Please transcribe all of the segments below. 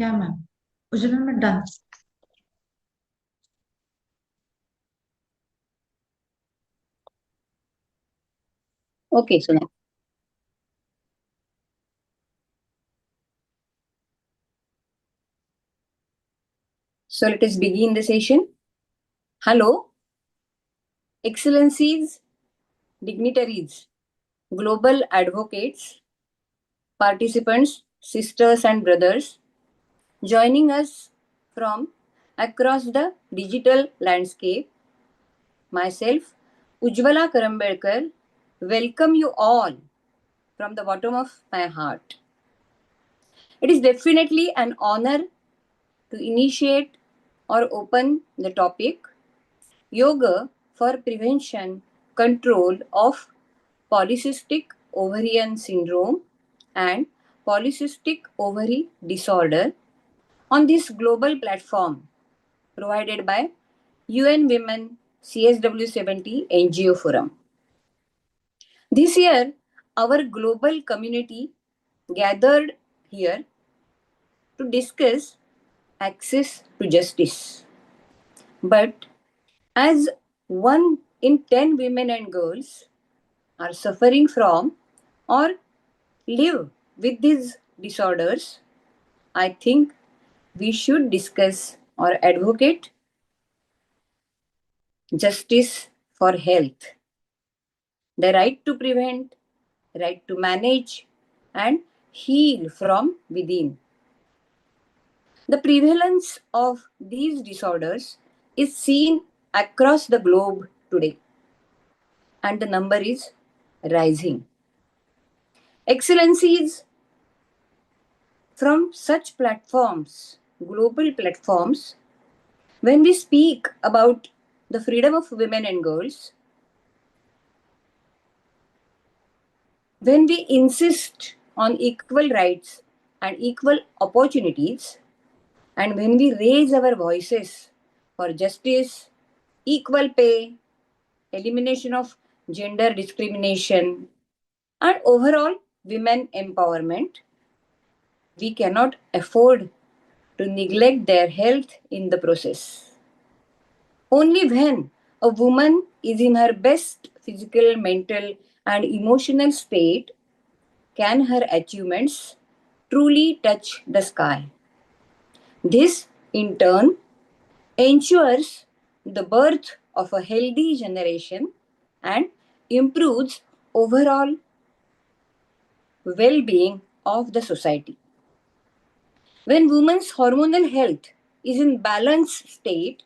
क्या मैम? उज्जवल में done. Okay, so now. So let us begin the session. Hello, excellencies, dignitaries, global advocates, participants, sisters and brothers, joining us from across the digital landscape. Myself, Ujjwala Karambelkar, welcome you all from the bottom of my heart. It is definitely an honor to initiate or open the topic Yoga for prevention, control of polycystic ovarian syndrome and polycystic ovary disorder on this global platform provided by UN Women CSW70 NGO Forum. This year, our global community gathered here to discuss access to justice. But as 1 in 10 women and girls are suffering from or live with these disorders, I think we should discuss or advocate justice for health, the right to prevent, right to manage, and heal from within. The prevalence of these disorders is seen across the globe today, and the number is rising. Excellencies, from such platforms, global platforms, when we speak about the freedom of women and girls, when we insist on equal rights and equal opportunities, and when we raise our voices for justice, equal pay, elimination of gender discrimination, and overall women empowerment, we cannot afford to neglect their health in the process. Only when a woman is in her best physical, mental, and emotional state can her achievements truly touch the sky. This, in turn, ensures the birth of a healthy generation and improves overall well-being of the society. When women's hormonal health is in balanced state,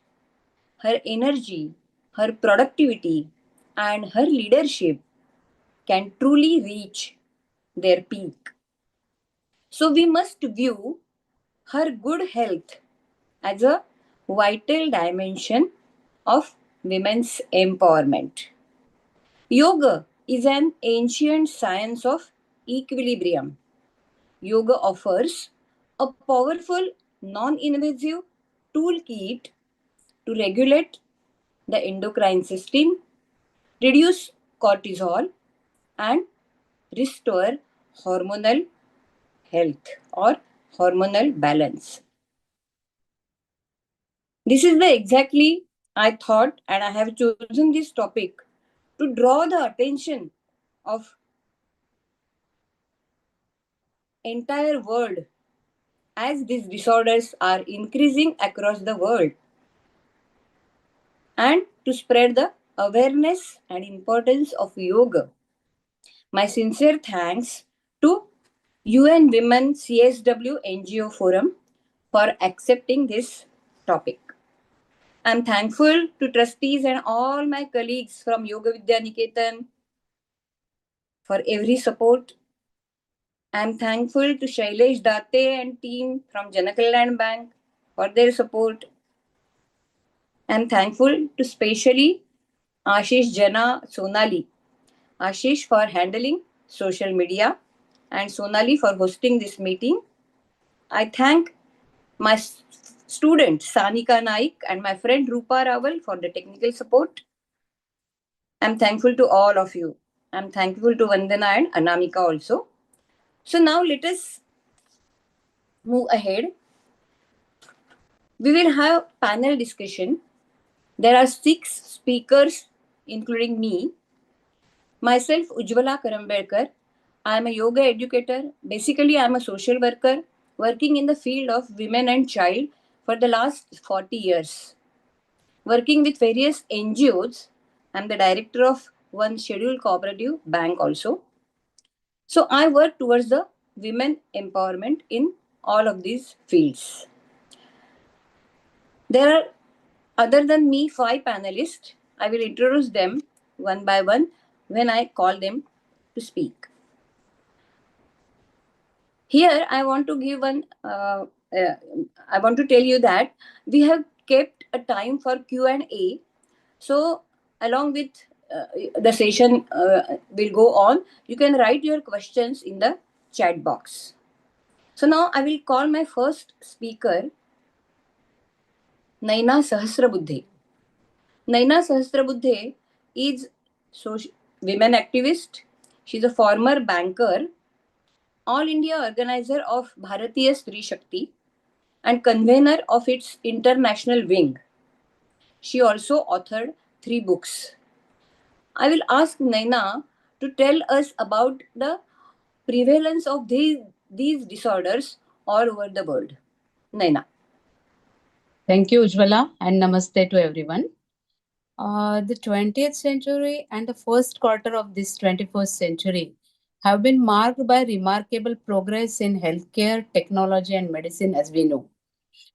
her energy, her productivity, and her leadership can truly reach their peak. So we must view her good health as a vital dimension of women's empowerment. Yoga is an ancient science of equilibrium. Yoga offers a powerful non-invasive toolkit to regulate the endocrine system, reduce cortisol, and restore hormonal health or hormonal balance. This is the exactly I thought, and I have chosen this topic to draw the attention of entire world as these disorders are increasing across the world and to spread the awareness and importance of yoga. My sincere thanks to UN Women CSW NGO Forum for accepting this topic. I'm thankful to trustees and all my colleagues from Yoga Vidya Niketan for every support. I'm thankful to Shailesh Date and team from Janakalyan Bank for their support. I'm thankful to specially Ashish Jana Sonali. Ashish for handling social media and Sonali for hosting this meeting. I thank my student Sanika Naik and my friend Rupa Rawal for the technical support. I'm thankful to all of you. I'm thankful to Vandana and Anamika also. So now let us move ahead. We will have panel discussion. There are 6 speakers, including me. Myself, Ujjwala Karambelkar. I am a yoga educator. Basically, I am a social worker working in the field of women and child for the last 40 years. Working with various NGOs, I am the director of one scheduled cooperative bank also. So I work towards the women empowerment in all of these fields. There are, other than me, 5 panelists. I will introduce them one by one when I call them to speak. Here, I want to give one. I want to tell you that we have kept a time for Q&A. So, along with the session will go on, you can write your questions in the chat box. So now I will call my first speaker, Naina Sahasrabuddhe. Naina Sahasrabuddhe is women activist. She's a former banker, All India organizer of Bharatiya Stree Shakti, and convener of its international wing. She also authored 3 books. I will ask Naina to tell us about the prevalence of these disorders all over the world. Naina. Thank you, Ujjwala, and namaste to everyone. The 20th century and the first quarter of this 21st century have been marked by remarkable progress in healthcare, technology, and medicine, as we know.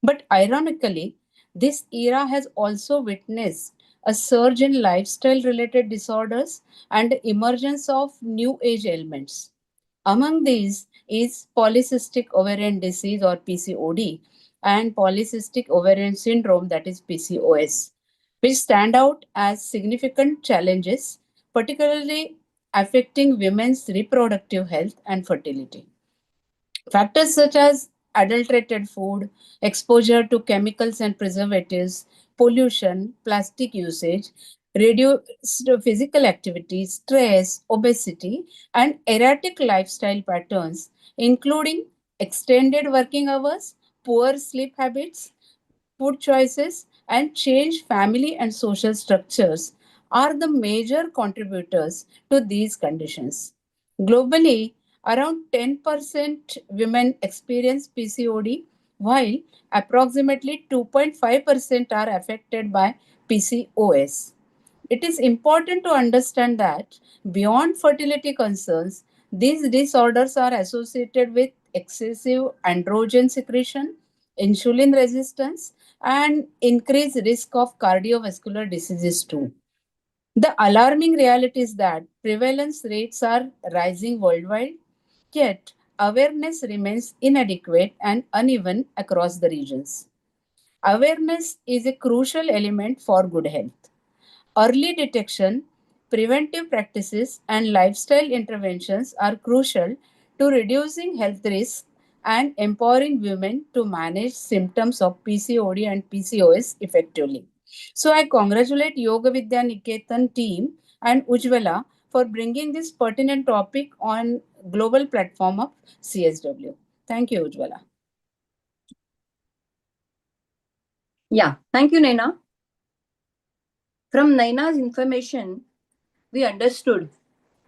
But ironically, this era has also witnessed a surge in lifestyle related disorders and the emergence of new age ailments. Among these is polycystic ovarian disease or PCOD and polycystic ovarian syndrome, that is PCOS, which stand out as significant challenges, particularly affecting women's reproductive health and fertility. Factors such as adulterated food, exposure to chemicals and preservatives, pollution, plastic usage, reduced physical activity, stress, obesity, and erratic lifestyle patterns, including extended working hours, poor sleep habits, food choices, and changed family and social structures are the major contributors to these conditions. Globally, around 10% women experience PCOD, while approximately 2.5% are affected by PCOS. It is important to understand that beyond fertility concerns, these disorders are associated with excessive androgen secretion, insulin resistance, and increased risk of cardiovascular diseases too. The alarming reality is that prevalence rates are rising worldwide, yet awareness remains inadequate and uneven across the regions. Awareness is a crucial element for good health. Early detection, preventive practices, and lifestyle interventions are crucial to reducing health risks and empowering women to manage symptoms of PCOD and PCOS effectively. So I congratulate Yoga Vidya Niketan team and Ujjwala for bringing this pertinent topic on global platform of CSW. Thank you, Ujjwala. Yeah, thank you, Naina. From Naina's information, we understood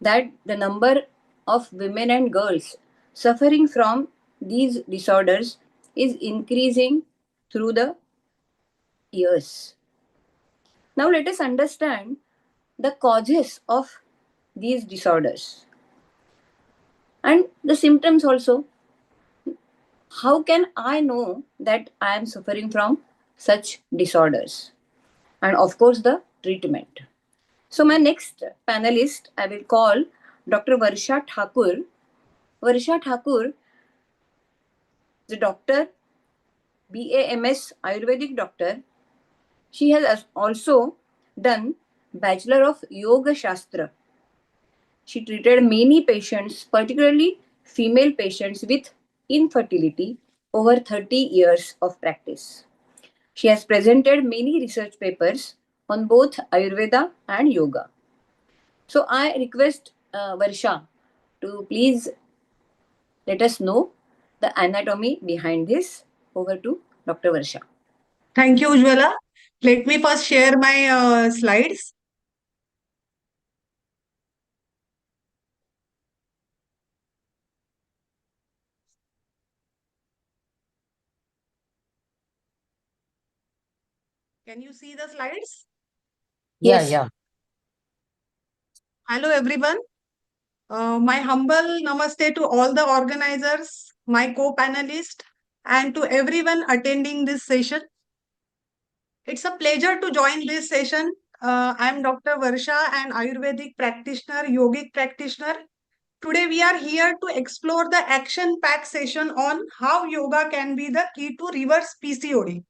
that the number of women and girls suffering from these disorders is increasing through the years. Now, let us understand the causes of these disorders and the symptoms also. How can I know that I am suffering from such disorders? And of course, the treatment. So, my next panelist, I will call Dr. Varsha Thakur. Varsha Thakur is a doctor, BAMS Ayurvedic doctor. She has also done Bachelor of Yoga Shastra. She treated many patients, particularly female patients with infertility, over 30 years of practice. She has presented many research papers on both Ayurveda and yoga. So I request Varsha to please let us know the anatomy behind this. Over to Dr. Varsha. Thank you, Ujjwala. Let me first share my slides. Can you see the slides? Yes. Yeah. Hello, everyone. My humble namaste to all the organizers, my co-panelists, and to everyone attending this session. It's a pleasure to join this session. I'm Dr. Varsha, an Ayurvedic practitioner, yogic practitioner. Today, we are here to explore the action-packed session on how yoga can be the key to reverse PCOD,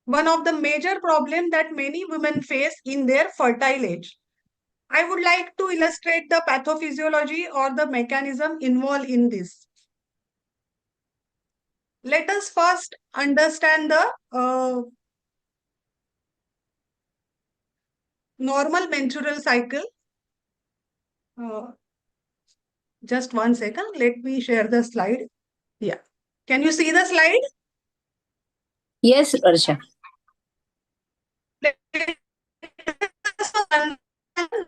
one of the major problems that many women face in their fertile age. I would like to illustrate the pathophysiology or the mechanism involved in this. Let us first understand the normal menstrual cycle. Uh, just one second. Let me share the slide. Yeah. Can you see the slide? Yes, Varsha. Let us understand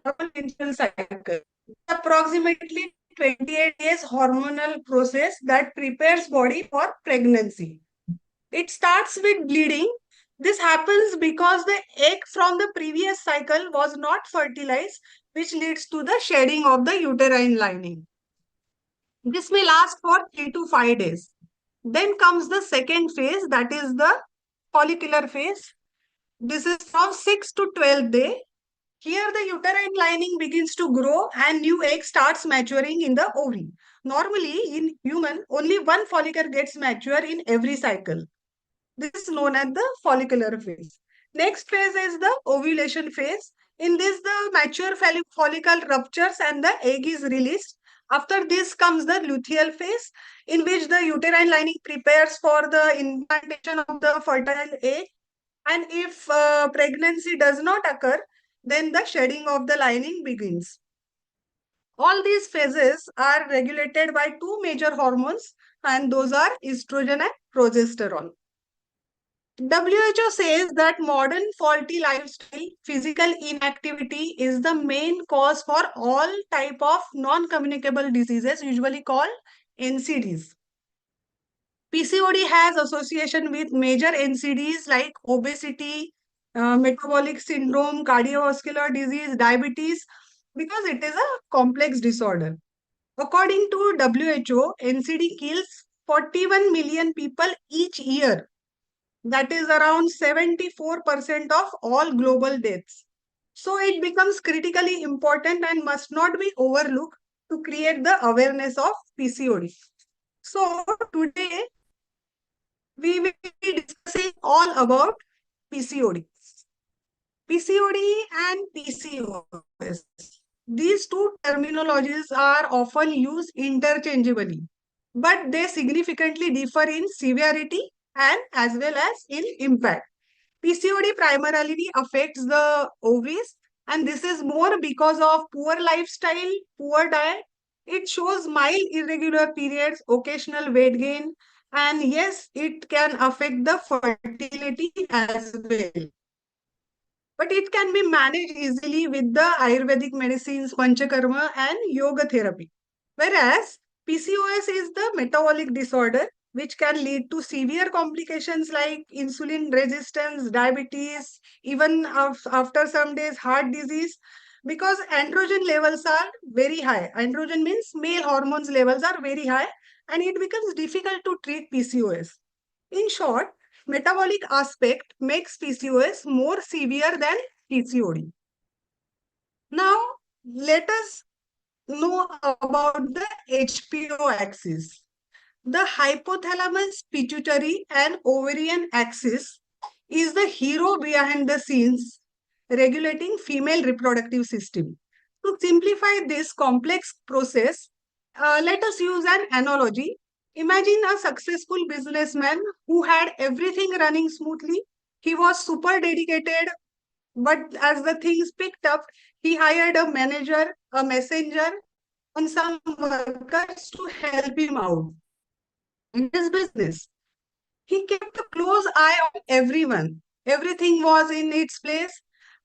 normal menstrual cycle. Approximately 28 days hormonal process that prepares body for pregnancy. It starts with bleeding. This happens because the egg from the previous cycle was not fertilized, which leads to the shedding of the uterine lining. This may last for 3 to 5 days. Then comes the second phase, that is the follicular phase. This is from 6 to 12 day. Here the uterine lining begins to grow and new egg starts maturing in the ovary. Normally in human, only one follicle gets mature in every cycle. This is known as the follicular phase. Next phase is the ovulation phase. In this, the mature follicle ruptures and the egg is released. After this comes the luteal phase, in which the uterine lining prepares for the implantation of the fertile egg. And if pregnancy does not occur, then the shedding of the lining begins. All these phases are regulated by two major hormones, and those are estrogen and progesterone. WHO says that modern faulty lifestyle, physical inactivity is the main cause for all type of non-communicable diseases, usually called NCDs. PCOD has association with major NCDs like obesity, metabolic syndrome, cardiovascular disease, diabetes, because it is a complex disorder. According to WHO, NCD kills 41 million people each year. That is around 74% of all global deaths. So it becomes critically important and must not be overlooked to create the awareness of PCOD. So today we will be discussing all about PCOD. PCOD and PCOS. These two terminologies are often used interchangeably, but they significantly differ in severity and as well as in impact. PCOD primarily affects the ovaries, and this is more because of poor lifestyle, poor diet. It shows mild irregular periods, occasional weight gain, and yes, it can affect the fertility as well. But it can be managed easily with the Ayurvedic medicines, Panchakarma, and yoga therapy. Whereas PCOS is the metabolic disorder which can lead to severe complications like insulin resistance, diabetes, even after some days, heart disease, because androgen levels are very high. Androgen means male hormones levels are very high, and it becomes difficult to treat PCOS. In short, metabolic aspect makes PCOS more severe than PCOD. Now, let us know about the HPO axis. The hypothalamus, pituitary, and ovarian axis is the hero behind the scenes regulating female reproductive system. To simplify this complex process, let us use an analogy. Imagine a successful businessman who had everything running smoothly. He was super dedicated, but as the things picked up, he hired a manager, a messenger, and some workers to help him out in his business. He kept a close eye on everyone. Everything was in its place.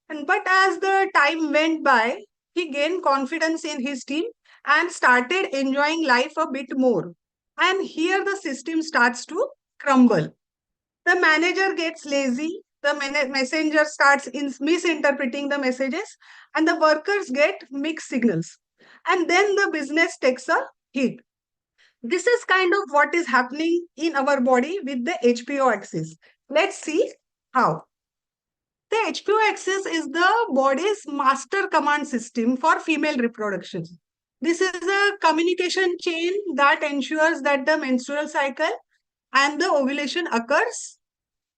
But as the time went by, he gained confidence in his team and started enjoying life a bit more. And here the system starts to crumble. The manager gets lazy, the messenger starts misinterpreting the messages, and the workers get mixed signals. And then the business takes a hit. This is kind of what is happening in our body with the HPO axis. Let's see how. The HPO axis is the body's master command system for female reproduction. This is a communication chain that ensures that the menstrual cycle and the ovulation occurs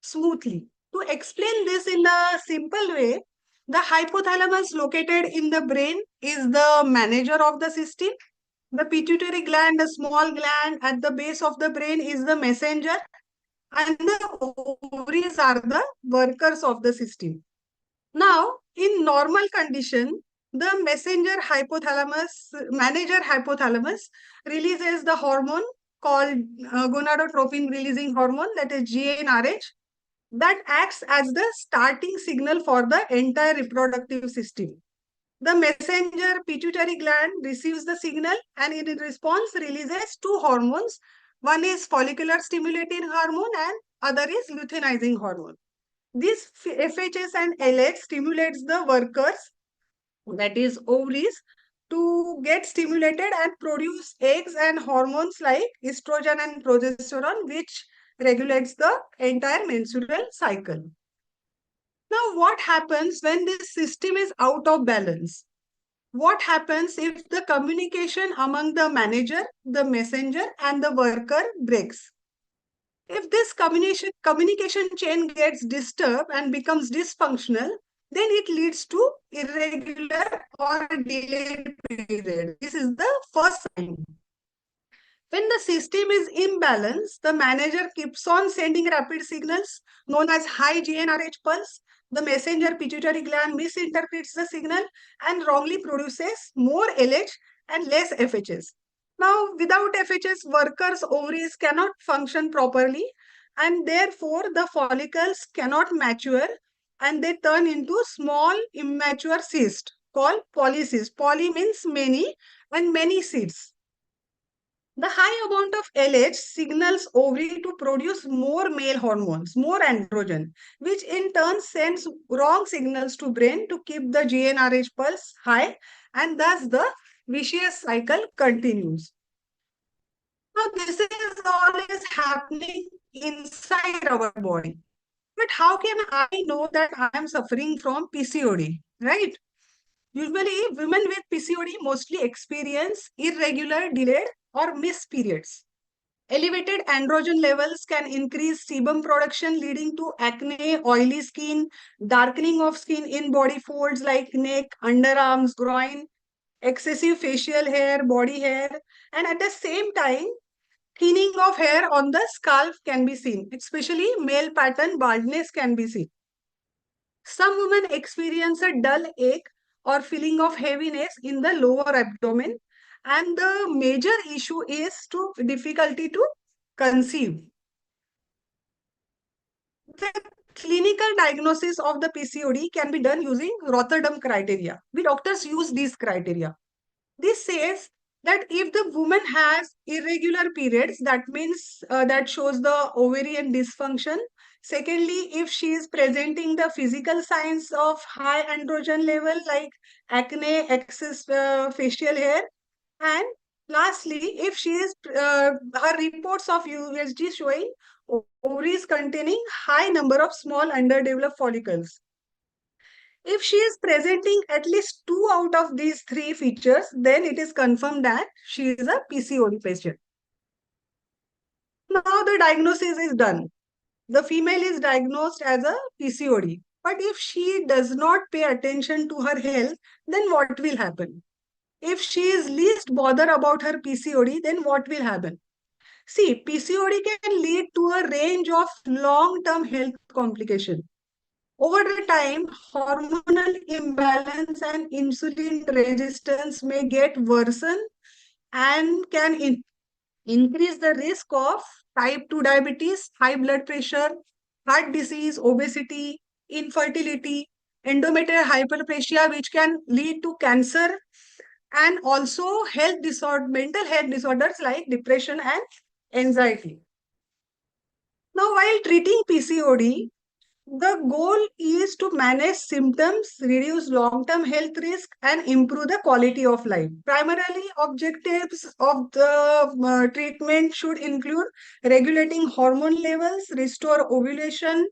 smoothly. To explain this in a simple way, the hypothalamus located in the brain is the manager of the system. The pituitary gland, the small gland at the base of the brain, is the messenger, and the ovaries are the workers of the system. Now, in normal condition, the manager hypothalamus releases the hormone called gonadotropin releasing hormone, that is GnRH, that acts as the starting signal for the entire reproductive system. The messenger pituitary gland receives the signal and in response releases two hormones. One is follicular stimulating hormone and other is luteinizing hormone. This FHS and LH stimulates the workers, that is ovaries, to get stimulated and produce eggs and hormones like estrogen and progesterone, which regulates the entire menstrual cycle. Now, what happens when this system is out of balance? What happens if the communication among the manager, the messenger, and the worker breaks? If this communication chain gets disturbed and becomes dysfunctional, then it leads to irregular or delayed period. This is the first sign. When the system is imbalanced, the manager keeps on sending rapid signals known as high GnRH pulse. The messenger pituitary gland misinterprets the signal and wrongly produces more LH and less FHS. Now, without FHS, workers' ovaries cannot function properly, and therefore the follicles cannot mature and they turn into small immature cysts called polycysts. Poly means many and many seeds. The high amount of LH signals ovary to produce more male hormones, more androgen, which in turn sends wrong signals to brain to keep the GnRH pulse high, and thus the vicious cycle continues. Now, this is all is happening inside our body. But how can I know that I am suffering from PCOD, right? Usually, women with PCOD mostly experience irregular, delayed, or missed periods. Elevated androgen levels can increase sebum production, leading to acne, oily skin, darkening of skin in body folds like neck, underarms, groin, excessive facial hair, body hair, and at the same time, thinning of hair on the scalp can be seen, especially male pattern baldness can be seen. Some women experience a dull ache or feeling of heaviness in the lower abdomen, and the major issue is difficulty to conceive. The clinical diagnosis of the PCOD can be done using Rotterdam criteria. We doctors use these criteria. This says that if the woman has irregular periods, that means that shows the ovarian dysfunction. Secondly, if she is presenting the physical signs of high androgen level like acne, excess facial hair, and lastly, if she is her reports of USG showing ovaries containing high number of small underdeveloped follicles. If she is presenting at least 2 out of these 3 features, then it is confirmed that she is a PCOD patient. Now the diagnosis is done. The female is diagnosed as a PCOD. But if she does not pay attention to her health, then what will happen? If she is least bothered about her PCOD, then what will happen? See, PCOD can lead to a range of long-term health complications. Over the time, hormonal imbalance and insulin resistance may get worsen and can increase the risk of type 2 diabetes, high blood pressure, heart disease, obesity, infertility, endometrial hyperplasia, which can lead to cancer, and also mental health disorders like depression and anxiety. Now, while treating PCOD, the goal is to manage symptoms, reduce long-term health risk, and improve the quality of life. Primarily, objectives of the treatment should include regulating hormone levels, restore ovulation,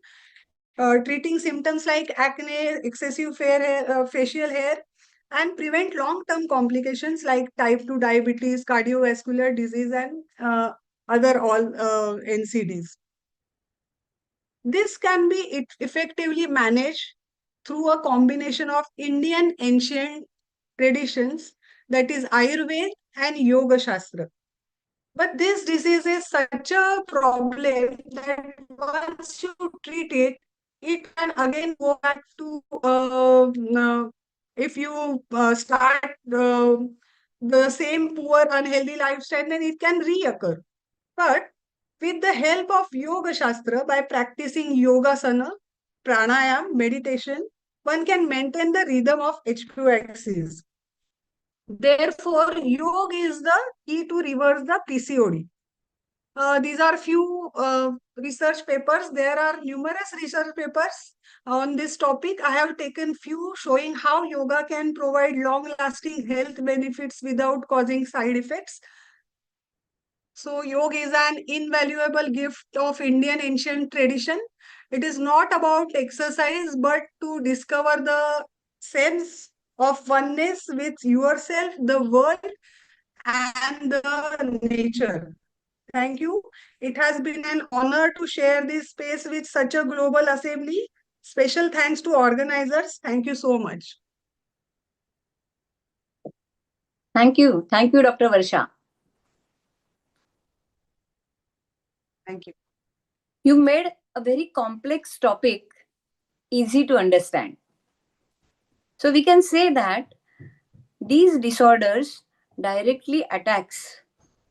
treating symptoms like acne, excessive facial hair, and prevent long-term complications like type 2 diabetes, cardiovascular disease, and other all NCDs. This can be effectively managed through a combination of Indian ancient traditions, that is Ayurveda and Yoga Shastra. But this disease is such a problem that once you treat it, it can again go back to if you start the same poor, unhealthy lifestyle, then it can reoccur. But with the help of Yoga Shastra, by practicing Yogasana, pranayam, meditation, one can maintain the rhythm of HPO axis. Therefore, yoga is the key to reverse the PCOD. These are few research papers. There are numerous research papers on this topic. I have taken few showing how yoga can provide long-lasting health benefits without causing side effects. So yoga is an invaluable gift of Indian ancient tradition. It is not about exercise, but to discover the sense of oneness with yourself, the world, and the nature. Thank you. It has been an honor to share this space with such a global assembly. Special thanks to organizers. Thank you so much. Thank you. Thank you, Dr. Varsha. Thank you. You made a very complex topic easy to understand. So we can say that these disorders directly attacks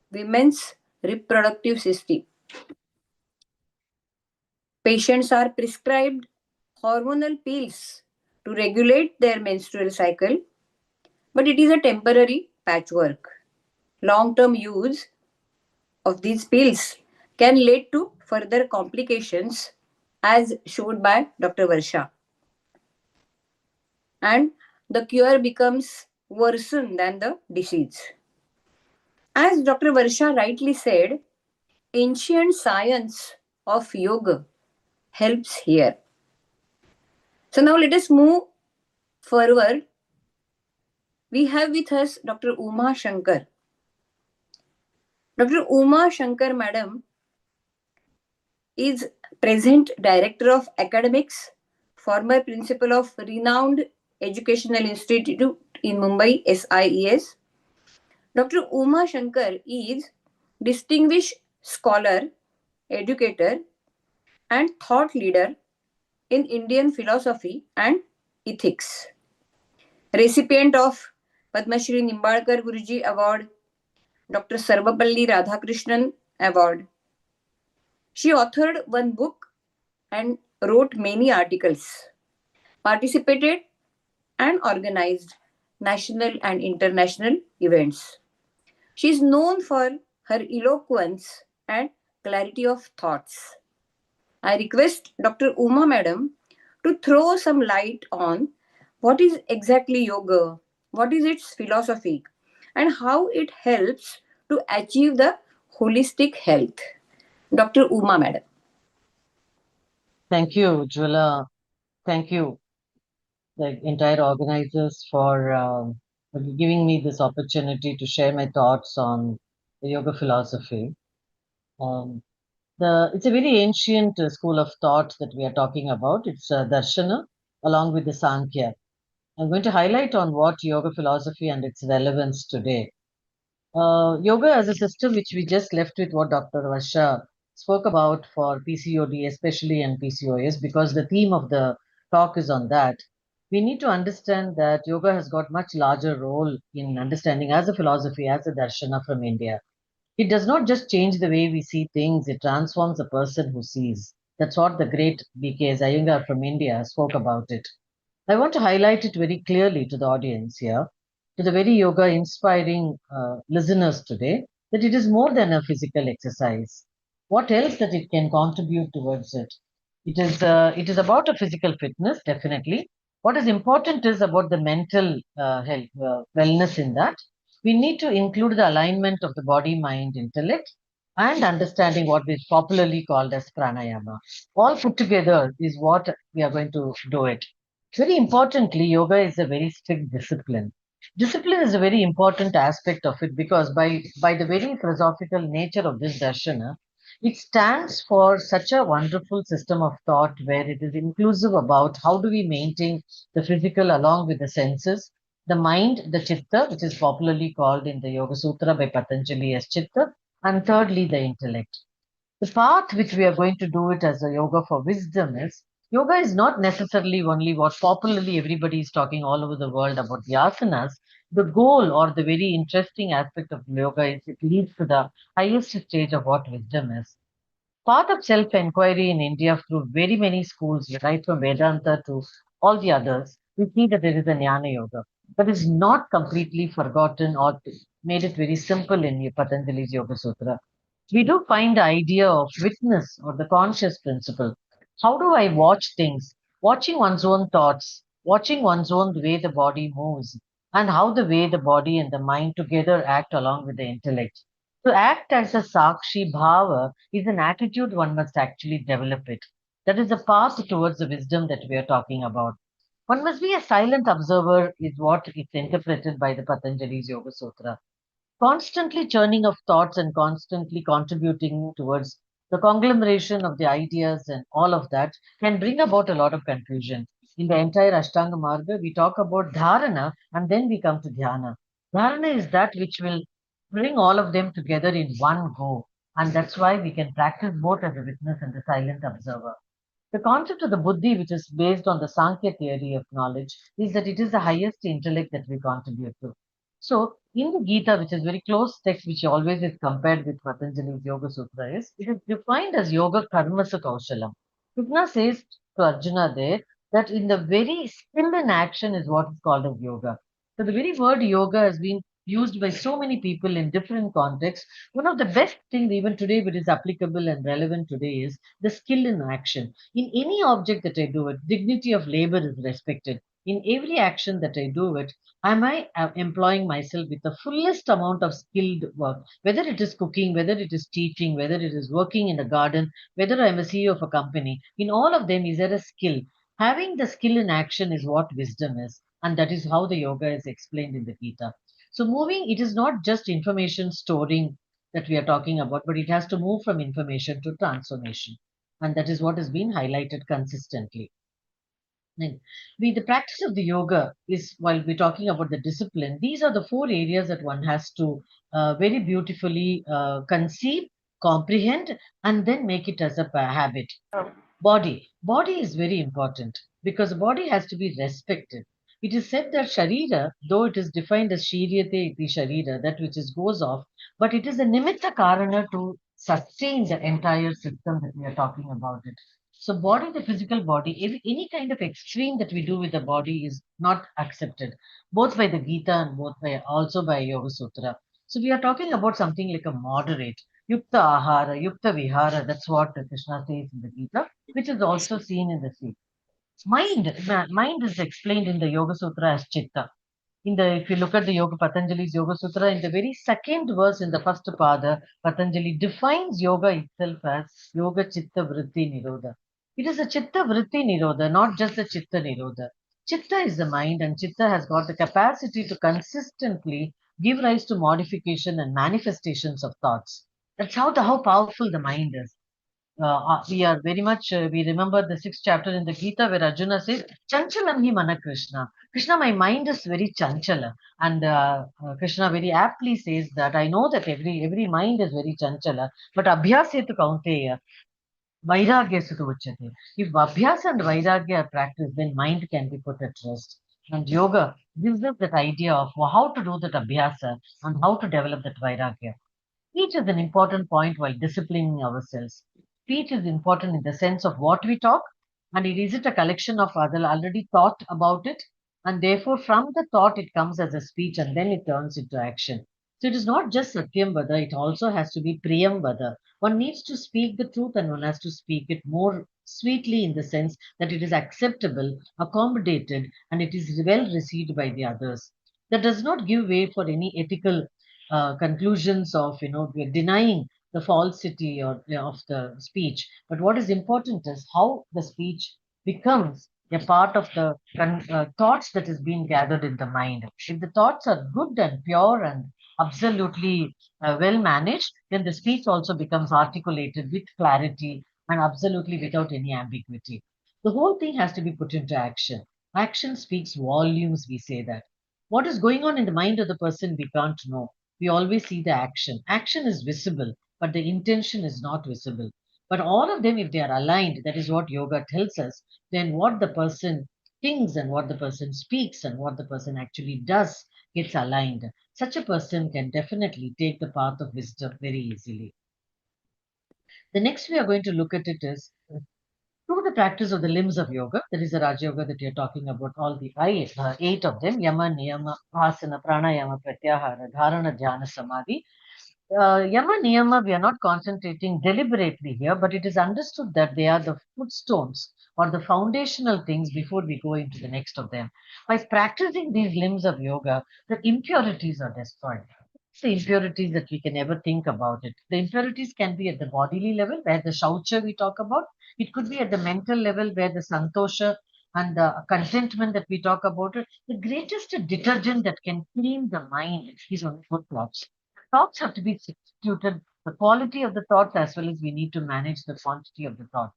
women's reproductive system. Patients are prescribed hormonal pills to regulate their menstrual cycle, but it is a temporary patchwork. Long-term use of these pills can lead to further complications as showed by Dr. Varsha. And the cure becomes worsen than the disease. As Dr. Varsha rightly said, ancient science of yoga helps here. So now let us move forward. We have with us Dr. Uma Shankar. Dr. Uma Shankar Madam is present Director of Academics, former Principal of renowned Educational Institute in Mumbai, SIES. Dr. Uma Shankar is distinguished scholar, educator, and thought leader in Indian philosophy and ethics. Recipient of Padma Shri Nimbalkar Guruji Award, Dr. Sarvapalli Radhakrishnan Award. She authored one book and wrote many articles, participated and organized national and international events. She is known for her eloquence and clarity of thoughts. I request Dr. Uma Madam to throw some light on what is exactly yoga, what is its philosophy, and how it helps to achieve the holistic health. Dr. Uma Madam. Thank you, Jwala. Thank you, the entire organizers, for giving me this opportunity to share my thoughts on the yoga philosophy. It's a very ancient school of thought that we are talking about. It's Darshana along with the Sankhya. I'm going to highlight on what yoga philosophy and its relevance today. Yoga as a system, which we just left with what Dr. Varsha spoke about for PCOD, especially and PCOS, because the theme of the talk is on that. We need to understand that yoga has got much larger role in understanding as a philosophy, as a darshana from India. It does not just change the way we see things, it transforms the person who sees. That's what the great B.K. Iyengar from India spoke about it. I want to highlight it very clearly to the audience here, to the very yoga inspiring listeners today, that it is more than a physical exercise. What else that it can contribute towards it? It is about a physical fitness, definitely. What is important is about the mental health, wellness in that. We need to include the alignment of the body, mind, intellect, and understanding what is popularly called as pranayama. All put together is what we are going to do it. Very importantly, yoga is a very strict discipline. Discipline is a very important aspect of it because by the very philosophical nature of this darshana, it stands for such a wonderful system of thought where it is inclusive about how do we maintain the physical along with the senses, the mind, the chitta, which is popularly called in the Yoga Sutra by Patanjali as chitta, and thirdly, the intellect. The path which we are going to do it as a yoga for wisdom is yoga is not necessarily only what popularly everybody is talking all over the world about the asanas. The goal or the very interesting aspect of yoga is it leads to the highest stage of what wisdom is. Path of self-inquiry in India through very many schools, right from Vedanta to all the others, we see that there is a Jnana Yoga, but is not completely forgotten or made it very simple in Patanjali's Yoga Sutra. We do find the idea of witness or the conscious principle. How do I watch things? Watching one's own thoughts, watching one's own the way the body moves, and how the way the body and the mind together act along with the intellect. To act as a Sakshi Bhava is an attitude one must actually develop it. That is the path towards the wisdom that we are talking about. One must be a silent observer, is what is interpreted by the Patanjali's Yoga Sutra. Constantly churning of thoughts and constantly contributing towards the conglomeration of the ideas and all of that can bring about a lot of confusion. In the entire Ashtanga Marga, we talk about dharana and then we come to dhyana. Dharana is that which will bring all of them together in one go. And that's why we can practice both as a witness and a silent observer. The concept of the buddhi, which is based on the Sankhya theory of knowledge, is that it is the highest intellect that we contribute to. So, in the Gita, which is very close text, which always is compared with Patanjali's Yoga Sutra, it is defined as Yoga Karmasa Kaushalam. Krishna says to Arjuna there that in the very skill in action is what is called as yoga. So, the very word yoga has been used by so many people in different contexts. One of the best things, even today, which is applicable and relevant today, is the skill in action. In any object that I do it, dignity of labor is respected. In every action that I do it, am I employing myself with the fullest amount of skilled work, whether it is cooking, whether it is teaching, whether it is working in a garden, whether I'm a CEO of a company, in all of them, is there a skill? Having the skill in action is what wisdom is, and that is how the yoga is explained in the Gita. So, moving, it is not just information storing that we are talking about, but it has to move from information to transformation. And that is what has been highlighted consistently. Right. The practice of the yoga is, while we're talking about the discipline, these are the four areas that one has to very beautifully conceive, comprehend, and then make it as a habit. Body is very important because the body has to be respected. It is said that Sharira, though it is defined as Shiryate iti Sharira, that which is goes off, but it is a Nimitta Karana to sustain the entire system that we are talking about it. So body, the physical body, any kind of extreme that we do with the body is not accepted, both by the Gita and both by also by Yoga Sutra. So we are talking about something like a moderate, Yukta Ahara, Yukta Vihara, that's what Krishna says in the Gita, which is also seen in the sea. Mind is explained in the Yoga Sutra as Chitta. If you look at the Yoga Patanjali's Yoga Sutra, in the very second verse in the first pada, Patanjali defines yoga itself as Yoga Chitta Vritti Nirodha. It is a Chitta Vritti Nirodha, not just a Chitta Nirodha. Chitta is the mind, and Chitta has got the capacity to consistently give rise to modification and manifestations of thoughts. That's how powerful the mind is. We are very much, we remember the sixth chapter in the Gita where Arjuna says, Chanchalam hi mana Krishna. Krishna, my mind is very chanchala. And Krishna very aptly says that I know that every mind is very chanchala, but abhyasetu kaunteya, vairagya sutu uchyate. If abhyasa and vairagya are practiced, then mind can be put at rest. And yoga gives us that idea of how to do that abhyasa and how to develop that vairagya. Speech is an important point while disciplining ourselves. Speech is important in the sense of what we talk, and it is it a collection of other already thought about it, and therefore from the thought it comes as a speech and then it turns into action. So it is not just Satyam Vada, it also has to be Priyam Vada. One needs to speak the truth and one has to speak it more sweetly in the sense that it is acceptable, accommodated, and it is well received by the others. That does not give way for any ethical conclusions of we're denying the falsity or of the speech, but what is important is how the speech becomes a part of the thoughts that is being gathered in the mind. If the thoughts are good and pure and absolutely well managed, then the speech also becomes articulated with clarity and absolutely without any ambiguity. The whole thing has to be put into action. Action speaks volumes, we say that. What is going on in the mind of the person we can't know. We always see the action. Action is visible, but the intention is not visible. But all of them, if they are aligned, that is what yoga tells us, then what the person thinks and what the person speaks and what the person actually does gets aligned. Such a person can definitely take the path of wisdom very easily. The next we are going to look at it is through the practice of the limbs of yoga, that is the Raja Yoga that you're talking about, all the eight of them, Yama, Niyama, Asana, Pranayama, Pratyahara, Dharana, Dhyana, Samadhi. Yama, Niyama, we are not concentrating deliberately here, but it is understood that they are the footstones or the foundational things before we go into the next of them. By practicing these limbs of yoga, the impurities are destroyed. The impurities that we can ever think about it. The impurities can be at the bodily level, where the shaucha we talk about. It could be at the mental level, where the santosha and the contentment that we talk about it. The greatest detergent that can clean the mind is only good thoughts. Thoughts have to be substituted, the quality of the thoughts as well as we need to manage the quantity of the thought.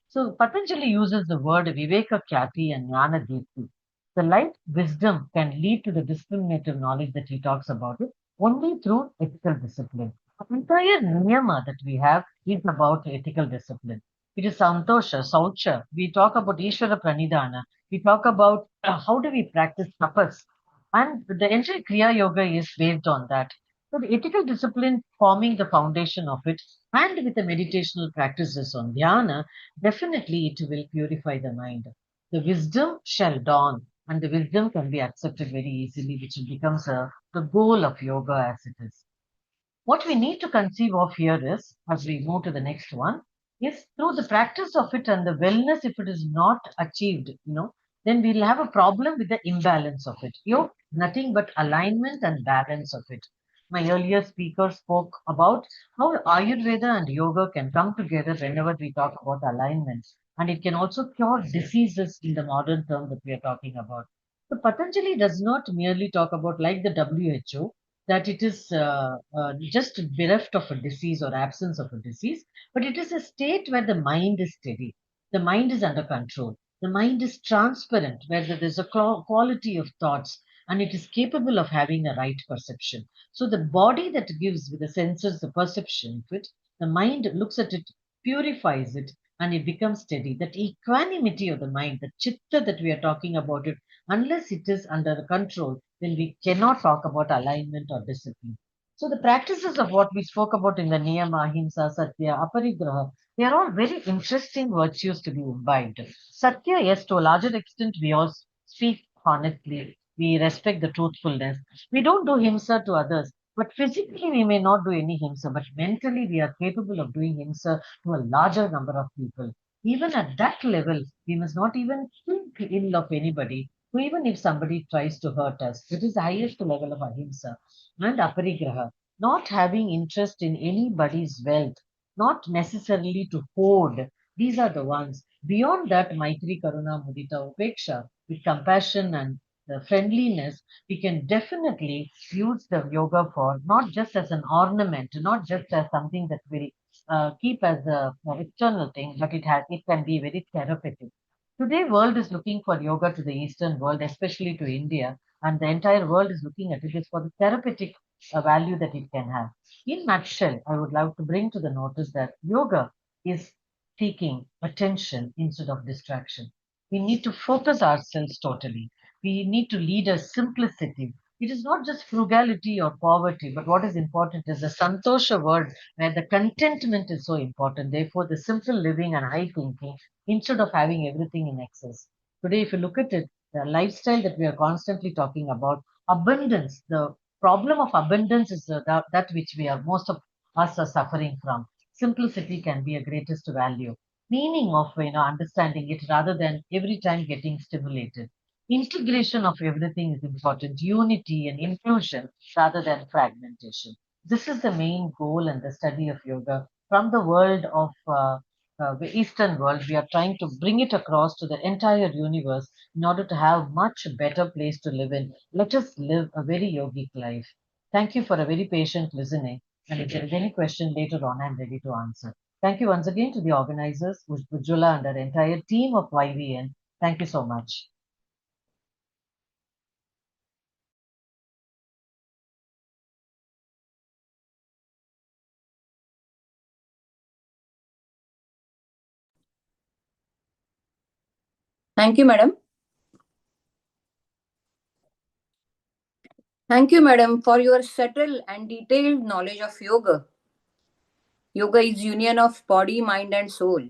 So Patanjali uses the word Viveka Kyati and Jnana Deepti. The light wisdom can lead to the discriminative knowledge that he talks about it only through ethical discipline. The entire niyama that we have is about ethical discipline. It is santosha, saucha. We talk about Ishvara Pranidhana. We talk about how do we practice tapas. And the entire Kriya Yoga is based on that. So the ethical discipline forming the foundation of it and with the meditational practices on dhyana, definitely it will purify the mind. The wisdom shall dawn, and the wisdom can be accepted very easily, which becomes the goal of yoga as it is. What we need to conceive of here is, as we move to the next one, is through the practice of it and the wellness, if it is not achieved, then we'll have a problem with the imbalance of it. Nothing but alignment and balance of it. My earlier speaker spoke about how Ayurveda and yoga can come together whenever we talk about alignment. And it can also cure diseases in the modern term that we are talking about. So Patanjali does not merely talk about, like the WHO, that it is just bereft of a disease or absence of a disease, but it is a state where the mind is steady, the mind is under control, the mind is transparent, where there is a quality of thoughts and it is capable of having a right perception. So the body that gives with the senses the perception of it, the mind looks at it, purifies it, and it becomes steady. That equanimity of the mind, the chitta that we are talking about it, unless it is under control, then we cannot talk about alignment or discipline. So the practices of what we spoke about in the Niyama, Ahimsa, Satya, Aparigraha, they are all very interesting virtues to be imbibed. Satya, yes, to a larger extent, we all speak honestly. We respect the truthfulness. We don't do himsa to others, but physically we may not do any himsa, but mentally we are capable of doing himsa to a larger number of people. Even at that level, we must not even think ill of anybody. So even if somebody tries to hurt us, it is the highest level of ahimsa and aparigraha, not having interest in anybody's wealth, not necessarily to hoard. These are the ones. Beyond that, Maitri, Karuna, Mudita, Upeksha, with compassion and the friendliness, we can definitely use the yoga for not just as an ornament, not just as something that will keep as a external thing, but it can be very therapeutic. Today, world is looking for yoga to the Eastern world, especially to India, and the entire world is looking at it is for the therapeutic value that it can have. In nutshell, I would love to bring to the notice that yoga is seeking attention instead of distraction. We need to focus ourselves totally. We need to lead a simplicity. It is not just frugality or poverty, but what is important is the santosha word, where the contentment is so important. Therefore, the simple living and high thinking instead of having everything in excess. Today, if you look at it, the lifestyle that we are constantly talking about, abundance, the problem of abundance is that which we are most of us are suffering from. Simplicity can be a greatest value. Meaning of understanding it rather than every time getting stimulated. Integration of everything is important, unity and inclusion rather than fragmentation. This is the main goal and the study of yoga from the world of the Eastern world. We are trying to bring it across to the entire universe in order to have much better place to live in. Let us live a very yogic life. Thank you for a very patient listening. And if there is any question later on, I'm ready to answer. Thank you once again to the organizers, Ujjwala and our entire team of YVN. Thank you so much. Thank you, madam. Thank you, madam, for your subtle and detailed knowledge of yoga. Yoga is union of body, mind, and soul.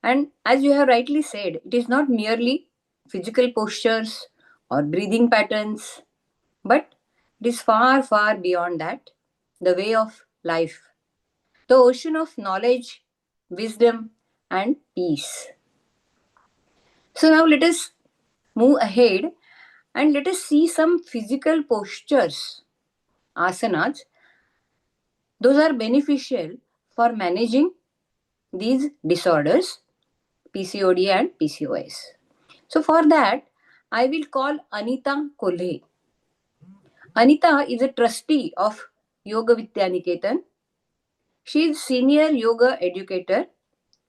And as you have rightly said, it is not merely physical postures or breathing patterns, but it is far, far beyond that. The way of life, the ocean of knowledge, wisdom, and peace. So now let us move ahead and let us see some physical postures, asanas. Those are beneficial for managing these disorders, PCOD and PCOS. So for that, I will call Anita Kolhe. Anita is a trustee of Yoga Vidyaniketan. She is senior yoga educator,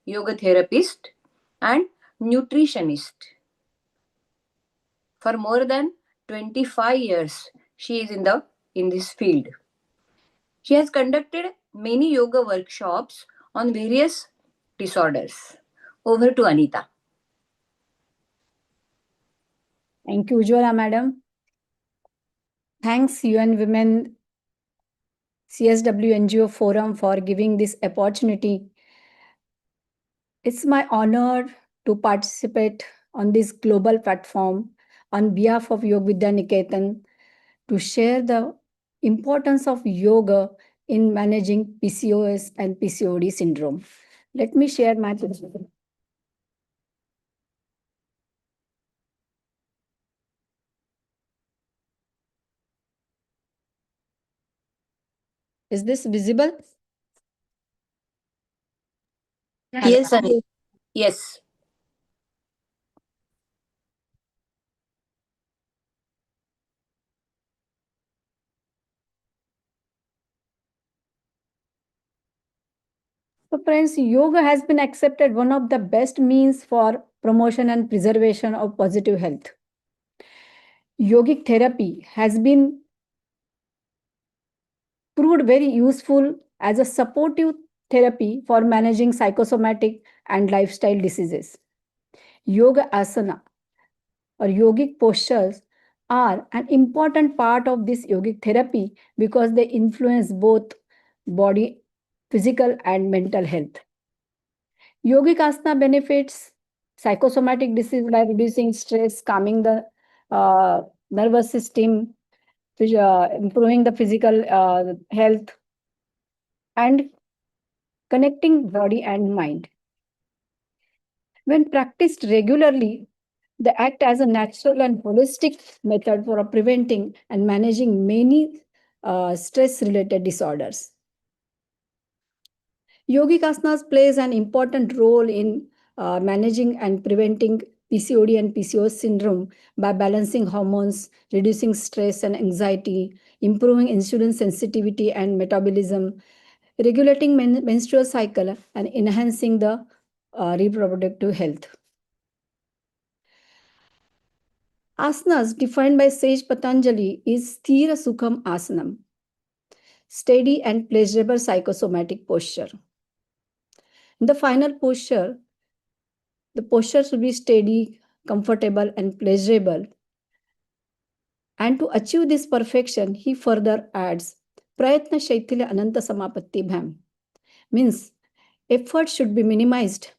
yoga therapist, and nutritionist. For more than 25 years, she is in this field. She has conducted many yoga workshops on various disorders. Over to Anita. Thank you, Ujjwala madam. Thanks UN Women CSW NGO Forum for giving this opportunity. It's my honor to participate on this global platform on behalf of Yoga Vidya Niketan to share the importance of yoga in managing PCOS and PCOD syndrome. Let me share my presentation. Is this visible? Yes, Anita. Yes. So friends, yoga has been accepted one of the best means for promotion and preservation of positive health. Yogic therapy has been proved very useful as a supportive therapy for managing psychosomatic and lifestyle diseases. Yoga asana or yogic postures are an important part of this yogic therapy because they influence both body, physical, and mental health. Yogic asana benefits psychosomatic disease by reducing stress, calming the nervous system, improving the physical health, and connecting body and mind. When practiced regularly, they act as a natural and holistic method for preventing and managing many stress related disorders. Yogic asanas plays an important role in managing and preventing PCOD and PCOS syndrome by balancing hormones, reducing stress and anxiety, improving insulin sensitivity and metabolism, regulating menstrual cycle, and enhancing the reproductive health. Asanas defined by Sage Patanjali is Sthira Sukham Asanam, steady and pleasurable psychosomatic posture. In the final posture, the posture should be steady, comfortable, and pleasurable. And to achieve this perfection, he further adds, Prayatna Shaitila Ananta Samapatti Bham. Means effort should be minimized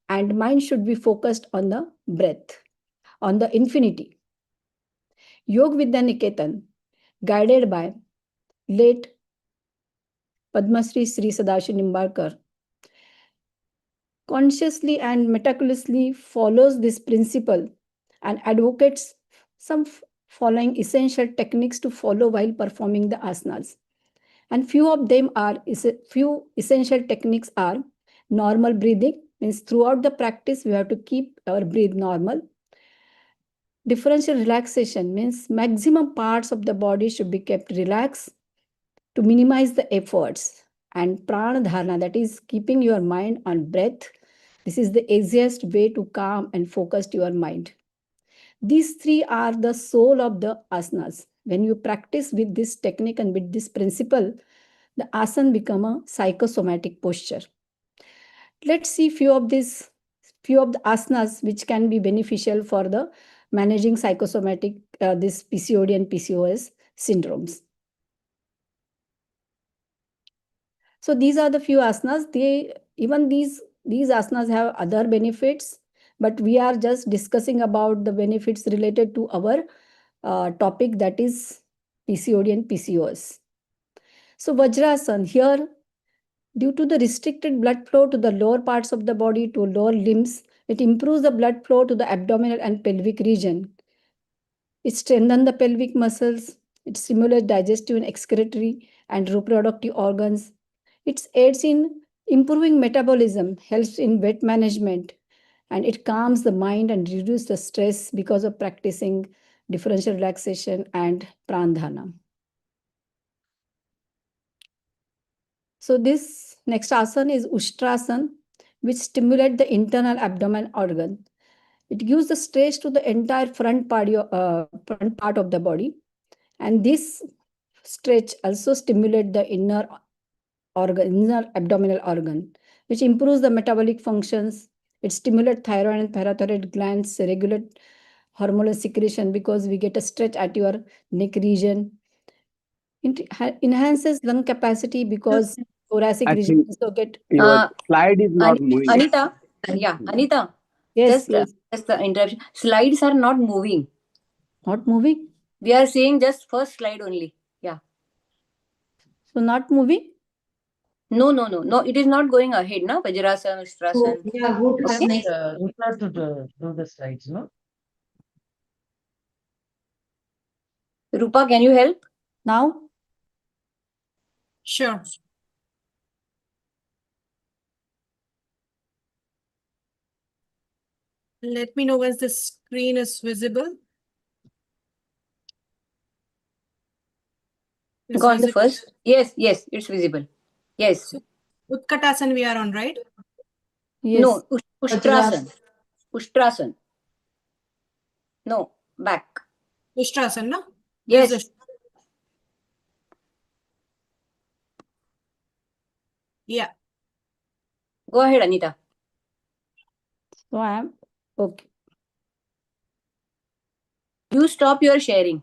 and mind should be focused on the breath, on the infinity. Yog Vidya Niketan, guided by late Padma Shri Sadashiv Nimbarkar, consciously and meticulously follows this principle and advocates some following essential techniques to follow while performing the asanas. And few essential techniques are normal breathing, means throughout the practice we have to keep our breathe normal. Differential relaxation means maximum parts of the body should be kept relaxed to minimize the efforts. And prana dharana, that is keeping your mind on breath. This is the easiest way to calm and focus your mind. These three are the soul of the asanas. When you practice with this technique and with this principle, the asana become a psychosomatic posture. Let's see few of the asanas which can be beneficial for the managing psychosomatic this PCOD and PCOS syndromes. So these are the few asanas. These asanas have other benefits, but we are just discussing about the benefits related to our topic, that is PCOD and PCOS. So Vajrasana here, due to the restricted blood flow to the lower parts of the body to lower limbs, it improves the blood flow to the abdominal and pelvic region. It strengthens the pelvic muscles. It stimulates digestive and excretory and reproductive organs. It aids in improving metabolism, helps in weight management, and it calms the mind and reduces the stress because of practicing differential relaxation and pranadhana. So this next asana is Ushtrasana, which stimulates the internal abdomen organ. It gives the stretch to the entire front part of the body, and this stretch also stimulates the inner abdominal organ, which improves the metabolic functions. It stimulates thyroid and parathyroid glands, regulate hormonal secretion because we get a stretch at your neck region. It enhances lung capacity because thoracic I region think also get. your slide is not moving. Anita, yeah, Anita, Yes, yes. just the interruption. Slides are not moving. Not moving. We are saying just first slide only. Yeah. So not moving. No. It is not going ahead, no? Vajrasana, So, Ustrasana. yeah, go to the Okay. next. Rupa to do the slides, no? Rupa, can you help? Now, Sure. Let me know once the screen is visible. It's Go on the visible. first. Yes, it's visible. Yes. Utkatasana we are on, right? yes. No, Ustrasana. Ustrasana. No, back. Ushtrasana, no? Yes. This is yeah. Go ahead, Anita. So I am okay. You stop your sharing.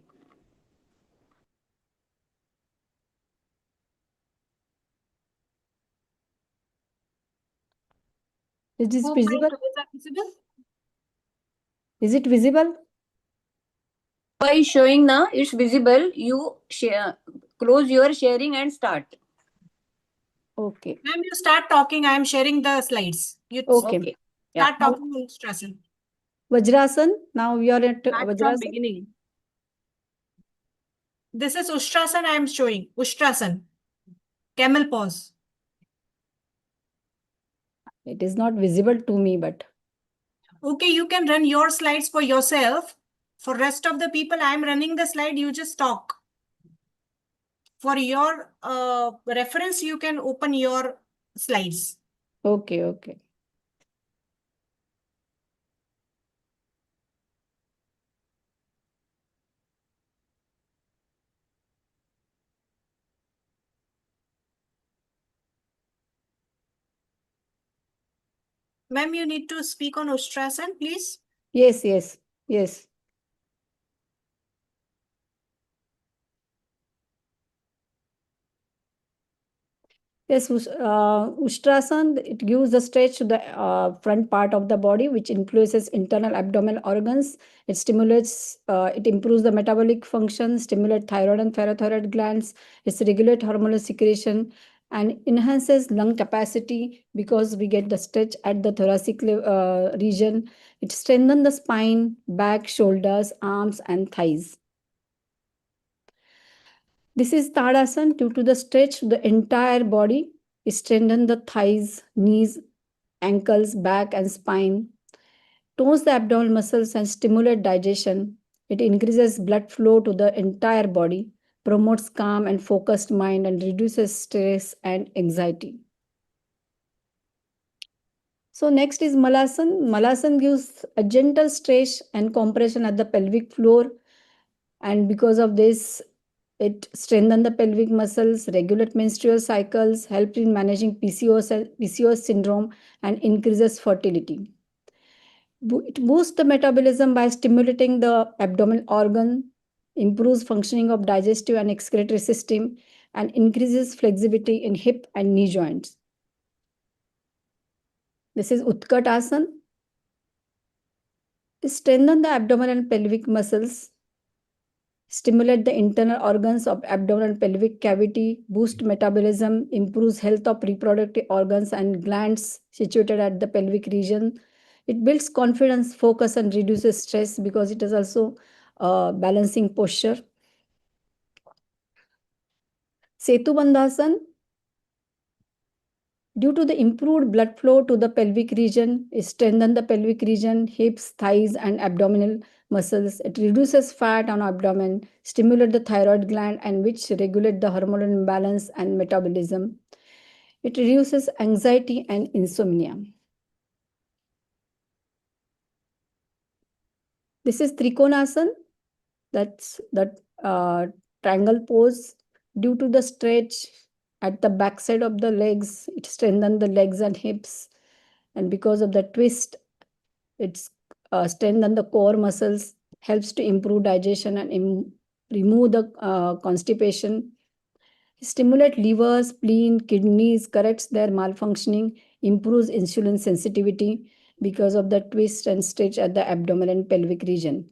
Is this Who visible? is that visible? Is it visible? By showing now, it's visible. You share, close your sharing and start. Okay. Ma'am, you start talking. I am sharing the slides. You Okay. Yeah. start talking on Ushtrasana. Vajrasana. Now we are at Start from Vajrasana. beginning. This is Ushtrasana I am showing. Ushtrasana. Camel pose. It is not visible to me, but Okay, you can run your slides for yourself. For rest of the people, I am running the slide. You just talk. For your reference, you can open your slides. okay. Ma'am, you need to speak on Ushtrasana, please. Yes. Yes, Ustrasana, it gives the stretch to the front part of the body, which influences internal abdominal organs. It stimulates, it improves the metabolic function, stimulates thyroid and parathyroid glands. It regulates hormonal secretion and enhances lung capacity because we get the stretch at the thoracic region. It strengthens the spine, back, shoulders, arms, and thighs. This is Tadasana. Due to the stretch to the entire body, it strengthens the thighs, knees, ankles, back, and spine, tones the abdominal muscles and stimulate digestion. It increases blood flow to the entire body, promotes calm and focused mind, and reduces stress and anxiety. So next is Malasana. Malasana gives a gentle stretch and compression at the pelvic floor, and because of this, it strengthens the pelvic muscles, regulate menstrual cycles, help in managing PCOS syndrome, and increases fertility. It boosts the metabolism by stimulating the abdominal organ, improves functioning of digestive and excretory system, and increases flexibility in hip and knee joints. This is Utkatasana. It strengthens the abdominal and pelvic muscles, stimulate the internal organs of abdominal and pelvic cavity, boost metabolism, improves health of reproductive organs and glands situated at the pelvic region. It builds confidence, focus, and reduces stress because it is also balancing posture. Setu Bandhasan, due to the improved blood flow to the pelvic region, it strengthens the pelvic region, hips, thighs, and abdominal muscles. It reduces fat on abdomen, stimulates the thyroid gland, and which regulate the hormonal imbalance and metabolism. It reduces anxiety and insomnia. This is Trikonasana. That's the triangle pose. Due to the stretch at the backside of the legs, it strengthens the legs and hips. And because of the twist, it's strengthens the core muscles, helps to improve digestion and remove the constipation. Stimulate liver, spleen, kidneys, corrects their malfunctioning, improves insulin sensitivity because of the twist and stretch at the abdomen and pelvic region.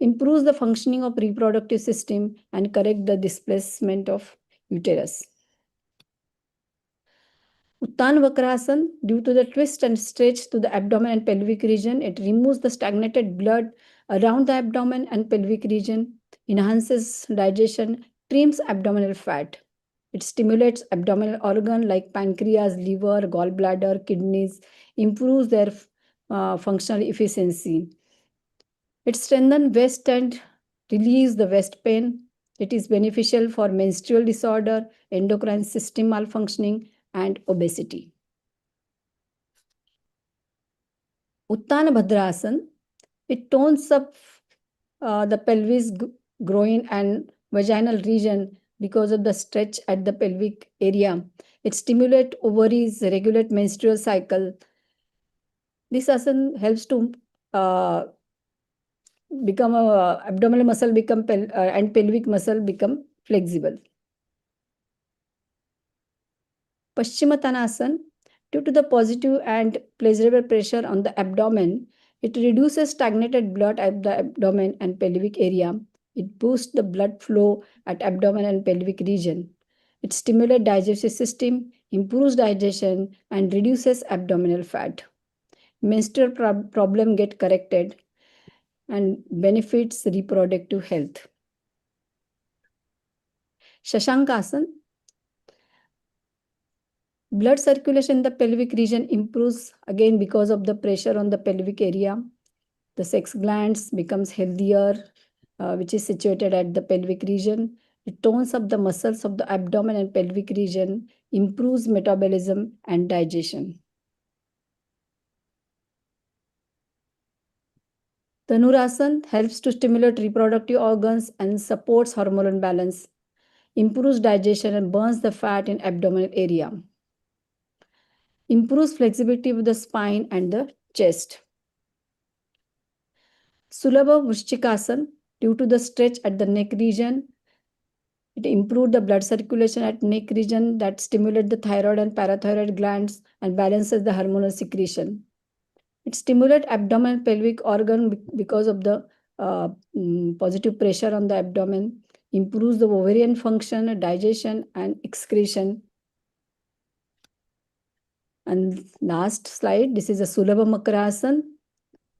Improves the functioning of reproductive system and correct the displacement of uterus. Uttan Vakrasana, due to the twist and stretch to the abdomen and pelvic region, it removes the stagnated blood around the abdomen and pelvic region, enhances digestion, trims abdominal fat. It stimulates abdominal organ like pancreas, liver, gallbladder, kidneys, improves their functional efficiency. It strengthens waist and relieves the waist pain. It is beneficial for menstrual disorder, endocrine system malfunctioning, and obesity. Uttana Bhadrasana, it tones up the pelvis, groin, and vaginal region because of the stretch at the pelvic area. It stimulates ovaries, regulate menstrual cycle. This asana helps to become a abdominal muscle become and pelvic muscle become flexible. Paschimottanasana, due to the positive and pleasurable pressure on the abdomen, it reduces stagnated blood at the abdomen and pelvic area. It boosts the blood flow at abdomen and pelvic region. It stimulates digestive system, improves digestion, and reduces abdominal fat. Menstrual problem get corrected and benefits reproductive health. Shashankasana, blood circulation in the pelvic region improves again because of the pressure on the pelvic area. The sex glands becomes healthier, which is situated at the pelvic region. It tones up the muscles of the abdomen and pelvic region, improves metabolism and digestion. Dhanurasana helps to stimulate reproductive organs and supports hormonal balance, improves digestion and burns the fat in abdominal area. Improves flexibility of the spine and the chest. Sulabha Vrishchikasana, due to the stretch at the neck region, It improves the blood circulation at neck region that stimulates the thyroid and parathyroid glands and balances the hormonal secretion. It stimulates abdominal pelvic organ because of the positive pressure on the abdomen, improves the ovarian function, digestion, and excretion. And last slide, this is a Sulabha Makarasana,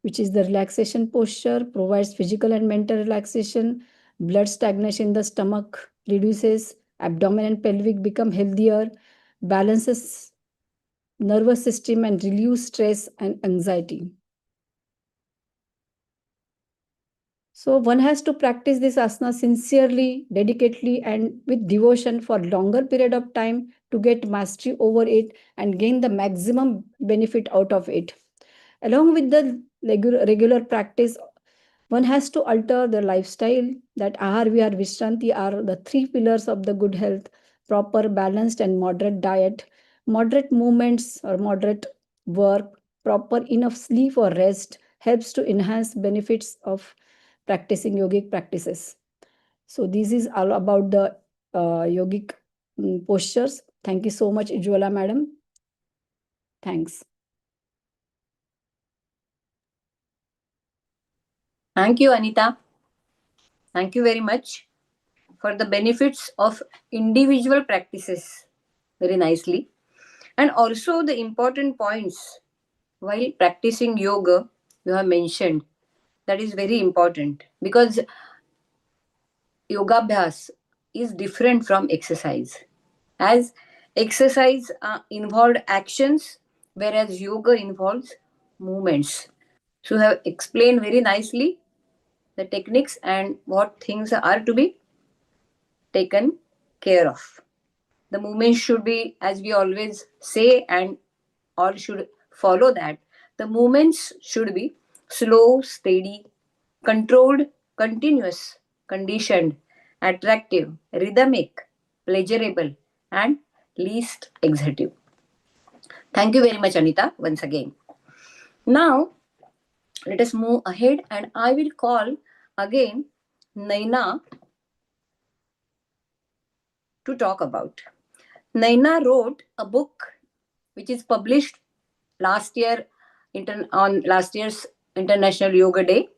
which is the relaxation posture, provides physical and mental relaxation, blood stagnation in the stomach reduces, abdomen and pelvic become healthier, balances nervous system and reduce stress and anxiety. So one has to practice this asana sincerely, dedicatedly, and with devotion for longer period of time to get mastery over it and gain the maximum benefit out of it. Along with the regular practice, one has to alter the lifestyle. That ahar, vihar, vishranti are the three pillars of the good health: proper, balanced, and moderate diet, moderate movements or moderate work, proper enough sleep or rest helps to enhance benefits of practicing yogic practices. So this is all about the yogic postures. Thank you so much, Ujwala madam. Thanks. Thank you, Anita. Thank you very much for the benefits of individual practices very nicely. And also the important points while practicing yoga you have mentioned. That is very important because yoga abhyas is different from exercise. As exercise involved actions, whereas yoga involves movements. So you have explained very nicely the techniques and what things are to be taken care of. The movement should be, as we always say, and all should follow that. The movements should be slow, steady, controlled, continuous, conditioned, attractive, rhythmic, pleasurable, and least exertive. Thank you very much, Anita, once again. Now, let us move ahead, and I will call again Naina to talk about. Naina wrote a book which is published last year on last year's International Yoga Day.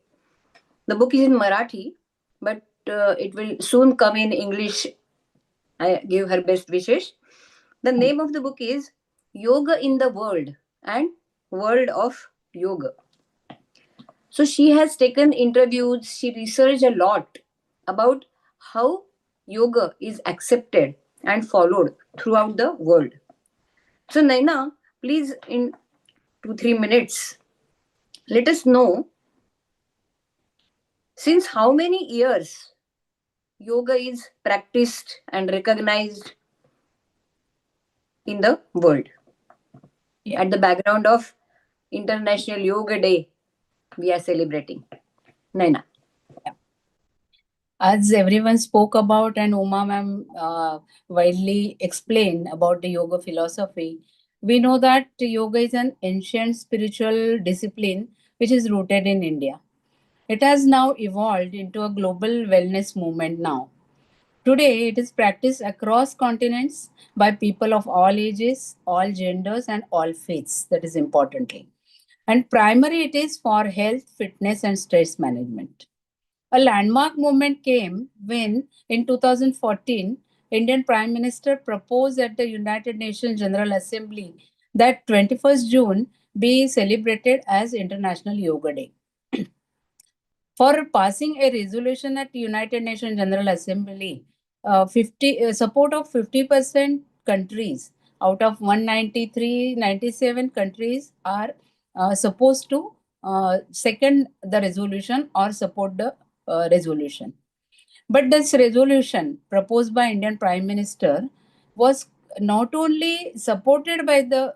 The book is in Marathi, but it will soon come in English. I give her best wishes. The name of the book is Yoga in the World and World of Yoga. So she has taken interviews, she researched a lot about how yoga is accepted and followed throughout the world. So Naina, please in 2-3 minutes, let us know since how many years yoga is practiced and recognized in the world. At the background of International Yoga Day, we are celebrating. Naina. As everyone spoke about and Uma ma'am widely explained about the yoga philosophy, we know that yoga is an ancient spiritual discipline which is rooted in India. It has now evolved into a global wellness movement now. Today, it is practiced across continents by people of all ages, all genders, and all faiths. That is importantly. And primary, it is for health, fitness, and stress management. A landmark movement came when, in 2014, Indian Prime Minister proposed at the United Nations General Assembly that 21st June be celebrated as International Yoga Day. For passing a resolution at United Nations General Assembly, support of 50% countries out of 193-97 countries are supposed to second the resolution or support the resolution. But this resolution proposed by Indian Prime Minister was not only supported by the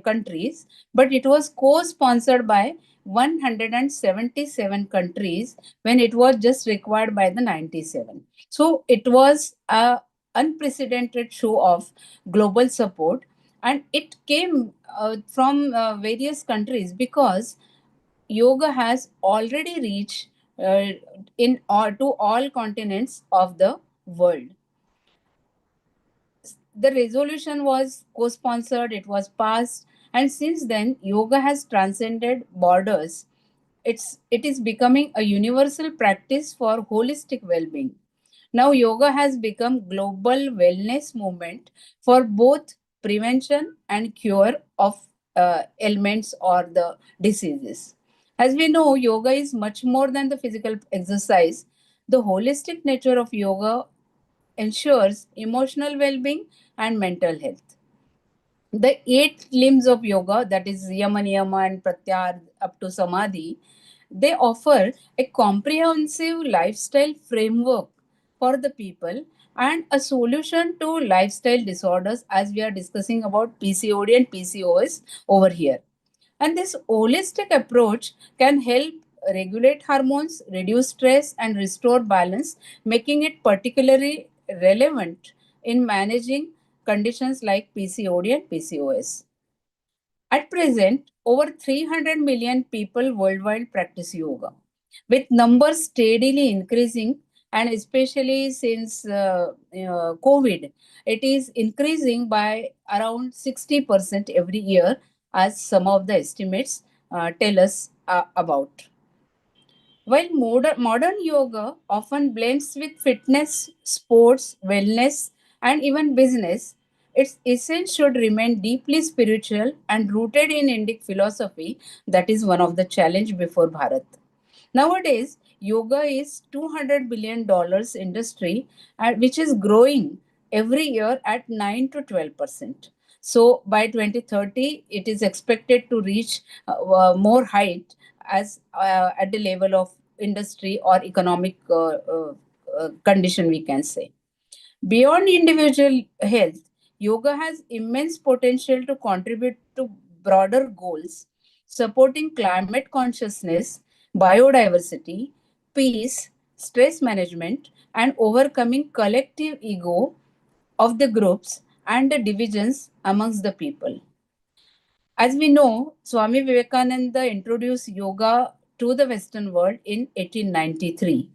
countries, but it was co-sponsored by 177 countries when it was just required by the 97. So it was a unprecedented show of global support, and it came from various countries because yoga has already reached to all continents of the world. the resolution was co-sponsored, it was passed, and since then, yoga has transcended borders. It is becoming a universal practice for holistic well-being. Now, yoga has become global wellness movement for both prevention and cure of ailments or the diseases. As we know, yoga is much more than the physical exercise. The holistic nature of yoga ensures emotional well-being and mental health. The 8 limbs of yoga, that is Yama, Niyama, and Pratyahar up to Samadhi, they offer a comprehensive lifestyle framework for the people and a solution to lifestyle disorders, as we are discussing about PCOD and PCOS over here. And this holistic approach can help regulate hormones, reduce stress, and restore balance, making it particularly relevant in managing conditions like PCOD and PCOS. At present, over 300 million people worldwide practice yoga, with numbers steadily increasing, and especially since COVID, it is increasing by around 60% every year, as some of the estimates tell us about. While modern yoga often blends with fitness, sports, wellness, and even business, its essence should remain deeply spiritual and rooted in Indic philosophy. That is one of the challenge before Bharat. Nowadays, yoga is $200 billion industry, which is growing every year at 9 to 12%. So by 2030, it is expected to reach more height as at the level of industry or economic condition, we can say. Beyond individual health, yoga has immense potential to contribute to broader goals, supporting climate consciousness, biodiversity, peace, stress management, and overcoming collective ego of the groups and the divisions amongst the people. As we know, Swami Vivekananda introduced yoga to the Western world in 1893.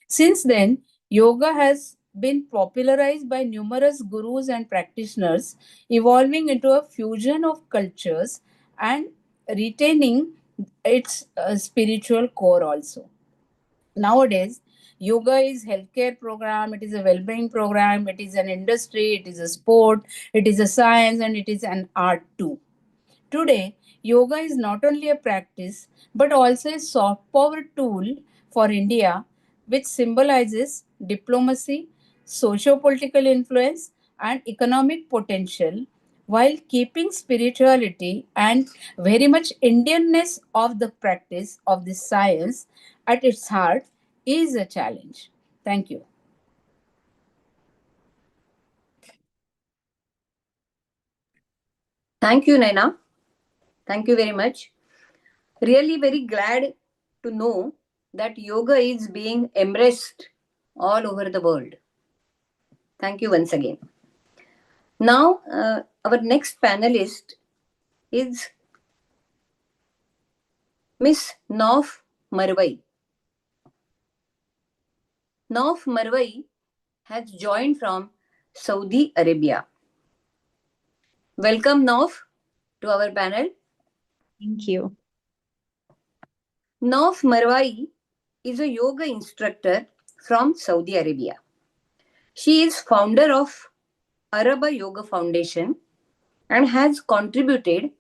Since then, yoga has been popularized by numerous gurus and practitioners, evolving into a fusion of cultures and retaining its spiritual core also. Nowadays, yoga is healthcare program, it is a well-being program, it is an industry, it is a sport, it is a science, and it is an art too. Today, yoga is not only a practice but also a soft power tool for India, which symbolizes diplomacy, socio political influence, and economic potential, while keeping spirituality and very much Indianness of the practice of this science at its heart is a challenge. Thank you. Thank you, Naina. Thank you very much. Really very glad to know that yoga is being embraced all over the world. Thank you once again. Now, our next panelist is Miss Nauf Marwai. Nauf Marwai has joined from Saudi Arabia. Welcome, Nauf, to our panel. Thank you. Nauf Marwai is a yoga instructor from Saudi Arabia. She is founder of Araba Yoga Foundation and has contributed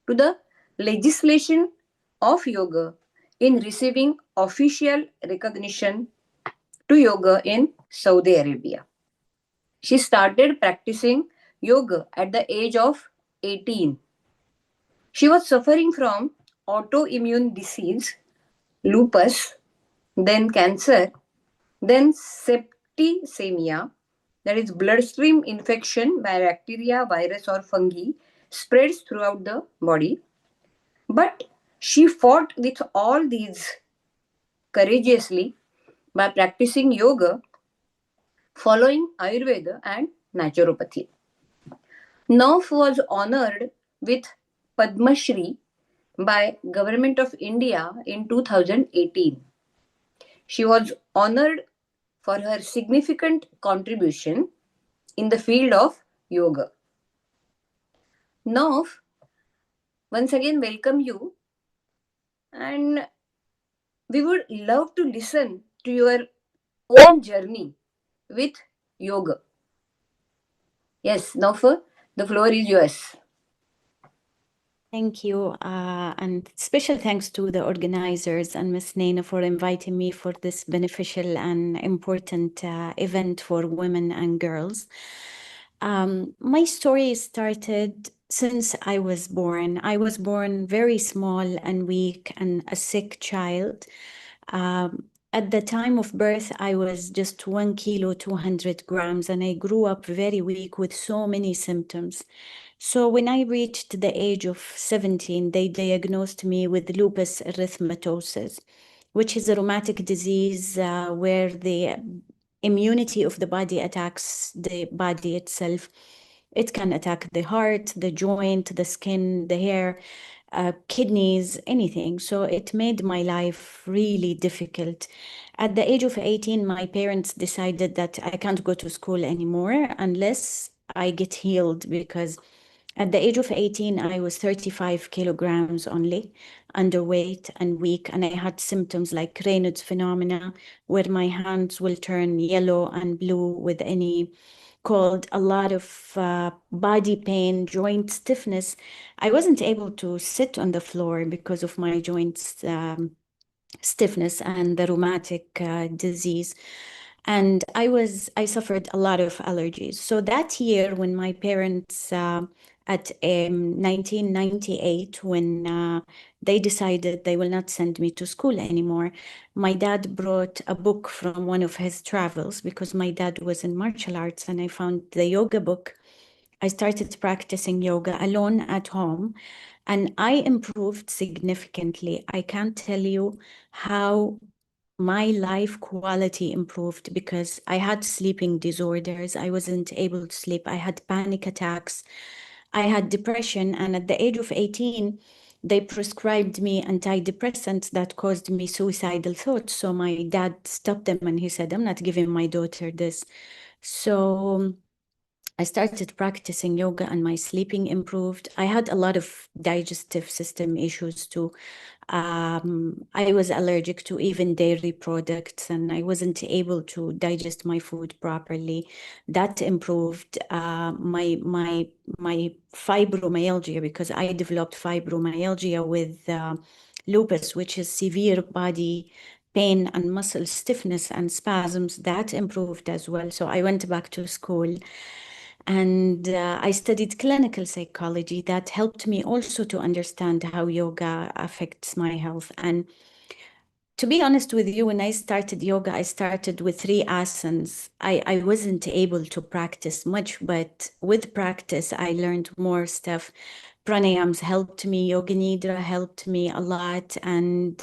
to the legislation of yoga in receiving official recognition to yoga in Saudi Arabia. She started practicing yoga at the age of 18. She was suffering from autoimmune disease, lupus, then cancer, then septicemia, that is bloodstream infection by bacteria, virus, or fungi, spreads throughout the body. But she fought with all these courageously by practicing yoga, following Ayurveda and naturopathy. Nauf was honored with Padma Shri by Government of India in 2018. She was honored for her significant contribution in the field of yoga. Now, once again, welcome you, and we would love to listen to your own journey with yoga. Yes, Naufa, the floor is yours. Thank you. And special thanks to the organizers and Ms. Naina for inviting me for this beneficial and important event for women and girls. My story started since I was born. I was born very small and weak and a sick child. At the time of birth, I was just 1 kilo, 200 grams, and I grew up very weak with so many symptoms. So when I reached the age of 17, they diagnosed me with lupus erythematosus, which is a rheumatic disease where the immunity of the body attacks the body itself. It can attack the heart, the joint, the skin, the hair, kidneys, anything. So it made my life really difficult. At the age of 18, my parents decided that I can't go to school anymore unless I get healed, because at the age of 18, I was 35 kilograms only, underweight and weak, and I had symptoms like Raynaud's phenomena, where my hands will turn yellow and blue with any cold, a lot of body pain, joint stiffness. I wasn't able to sit on the floor because of my joints stiffness and the rheumatic disease. And I suffered a lot of allergies. So that year when my parents, at 1998, when they decided they will not send me to school anymore, my dad brought a book from one of his travels, because my dad was in martial arts, and I found the yoga book. I started practicing yoga alone at home, and I improved significantly. I can't tell you how my life quality improved, because I had sleeping disorders. I wasn't able to sleep. I had panic attacks. I had depression. And at the age of 18, they prescribed me antidepressants that caused me suicidal thoughts. So my dad stopped them and he said, I'm not giving my daughter this. So I started practicing yoga and my sleeping improved. I had a lot of digestive system issues too. I was allergic to even dairy products, and I wasn't able to digest my food properly. That improved. My fibromyalgia, because I developed fibromyalgia with lupus, which is severe body pain and muscle stiffness and spasms. That improved as well. So I went back to school. And I studied clinical psychology. That helped me also to understand how yoga affects my health. And to be honest with you, when I started yoga, I started with 3 asanas. I wasn't able to practice much, but with practice, I learned more stuff. Pranayams helped me, Yoga Nidra helped me a lot. And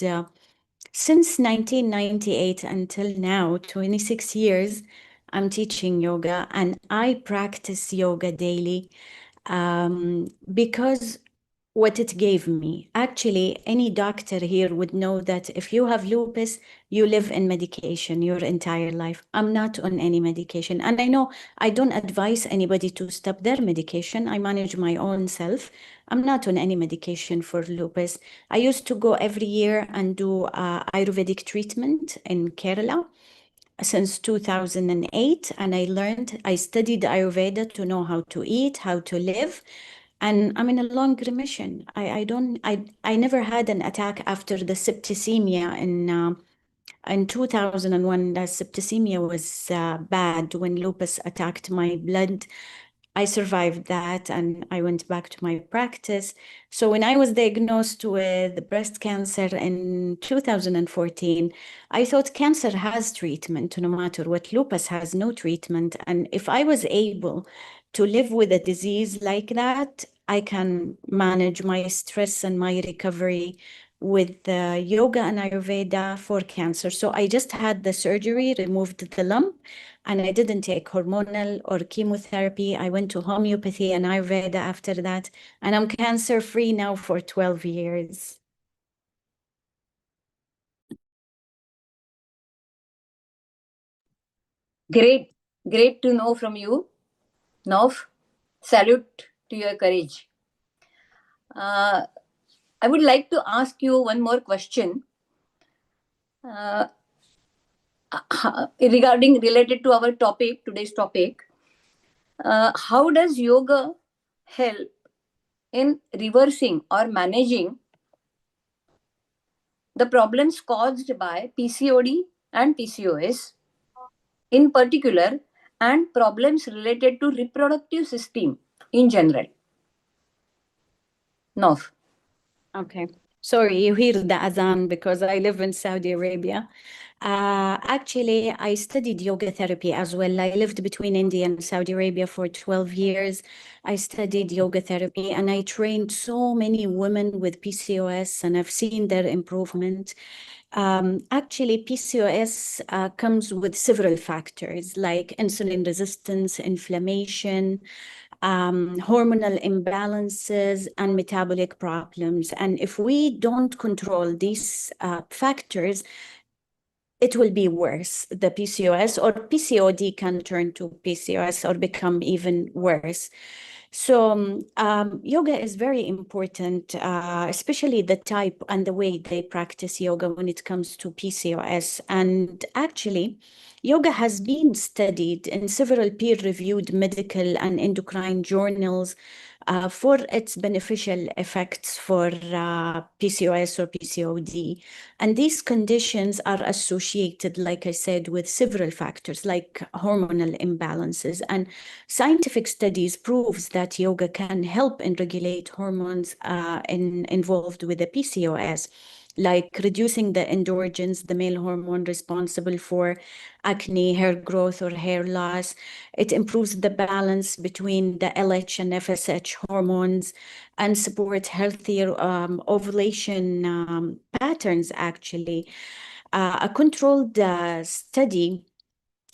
since 1998 until now, 26 years, I'm teaching yoga, and I practice yoga daily because what it gave me. Actually, any doctor here would know that if you have lupus, you live in medication your entire life. I'm not on any medication. And I know I don't advise anybody to stop their medication. I manage my own self. I'm not on any medication for lupus. I used to go every year and do Ayurvedic treatment in Kerala since 2008, and I studied Ayurveda to know how to eat, how to live, and I'm in a long remission. I never had an attack after the septicemia in 2001. The septicemia was bad when lupus attacked my blood. I survived that and I went back to my practice. So when I was diagnosed with breast cancer in 2014, I thought cancer has treatment no matter what. Lupus has no treatment. And if I was able to live with a disease like that, I can manage my stress and my recovery with yoga and Ayurveda for cancer. So I just had the surgery, removed the lump, and I didn't take hormonal or chemotherapy. I went to homeopathy and Ayurveda after that, and I'm cancer-free now for 12 years. Great to know from you, Nauf. Salute to your courage. I would like to ask you one more question related to our topic, today's topic. How does yoga help in reversing or managing the problems caused by PCOD and PCOS in particular, and problems related to reproductive system in general? No. Okay. Sorry, you hear the adhan because I live in Saudi Arabia. Actually, I studied yoga therapy as well. I lived between India and Saudi Arabia for 12 years. I studied yoga therapy and I trained so many women with PCOS and I've seen their improvement. Actually, PCOS comes with several factors like insulin resistance, inflammation, hormonal imbalances, and metabolic problems. And if we don't control these factors, it will be worse. The PCOS or PCOD can turn to PCOS or become even worse. So yoga is very important, especially the type and the way they practice yoga when it comes to PCOS. And actually, yoga has been studied in several peer-reviewed medical and endocrine journals for its beneficial effects for PCOS or PCOD. And these conditions are associated, like I said, with several factors like hormonal imbalances. And scientific studies proves that yoga can help and regulate hormones involved with the PCOS, like reducing the androgens, the male hormone responsible for acne, hair growth, or hair loss. It improves the balance between the LH and FSH hormones and support healthier ovulation patterns, actually. A controlled study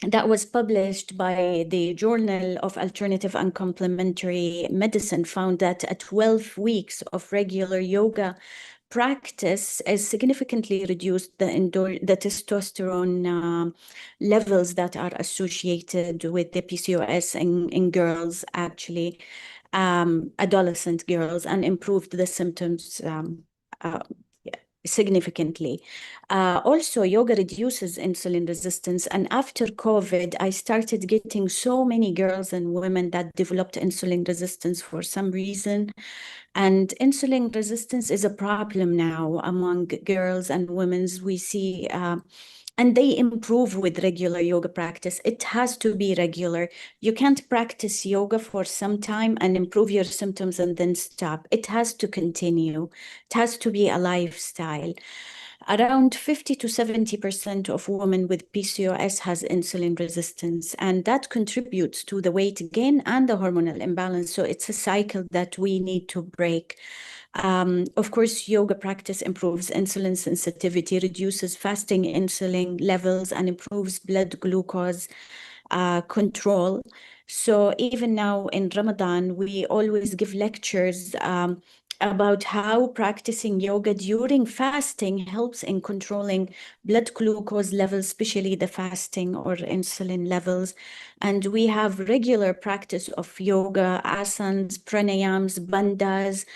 that was published by the Journal of Alternative and Complementary Medicine found that at 12 weeks of regular yoga practice has significantly reduced the testosterone levels that are associated with the PCOS in girls, actually, adolescent girls, and improved the symptoms significantly. Also, yoga reduces insulin resistance. And after COVID, I started getting so many girls and women that developed insulin resistance for some reason. And insulin resistance is a problem now among girls and women. We see, and they improve with regular yoga practice. It has to be regular. You can't practice yoga for some time and improve your symptoms and then stop. It has to continue. It has to be a lifestyle. Around 50 to 70% of women with PCOS has insulin resistance, and that contributes to the weight gain and the hormonal imbalance. So it's a cycle that we need to break. Of course, yoga practice improves insulin sensitivity, reduces fasting insulin levels, and improves blood glucose control. So even now in Ramadan, we always give lectures about how practicing yoga during fasting helps in controlling blood glucose levels, especially the fasting or insulin levels. And we have regular practice of yoga, asanas, pranayams, bandhas,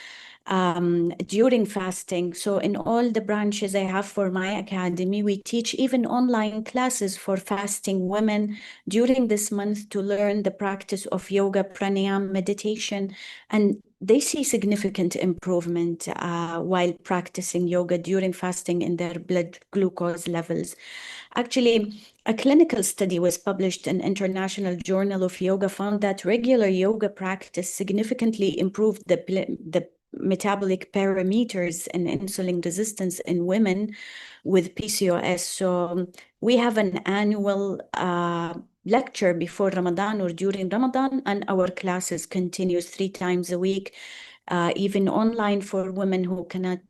during fasting. So in all the branches I have for my academy, we teach even online classes for fasting women during this month to learn the practice of yoga, pranayam, meditation, and they see significant improvement while practicing yoga during fasting in their blood glucose levels. Actually, a clinical study was published in International Journal of Yoga found that regular yoga practice significantly improved the metabolic parameters and insulin resistance in women with PCOS. So we have an annual lecture before Ramadan or during Ramadan, and our classes continues 3 times a week, even online for women who cannot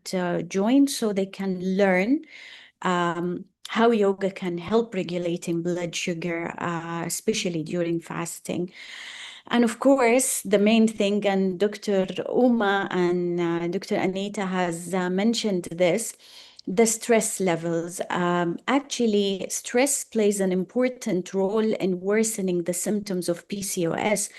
join, so they can learn how yoga can help regulating blood sugar, especially during fasting. And of course, the main thing, and Dr. Uma and Dr. Anita has mentioned this, the stress levels. Actually, stress plays an important role in worsening the symptoms of PCOS.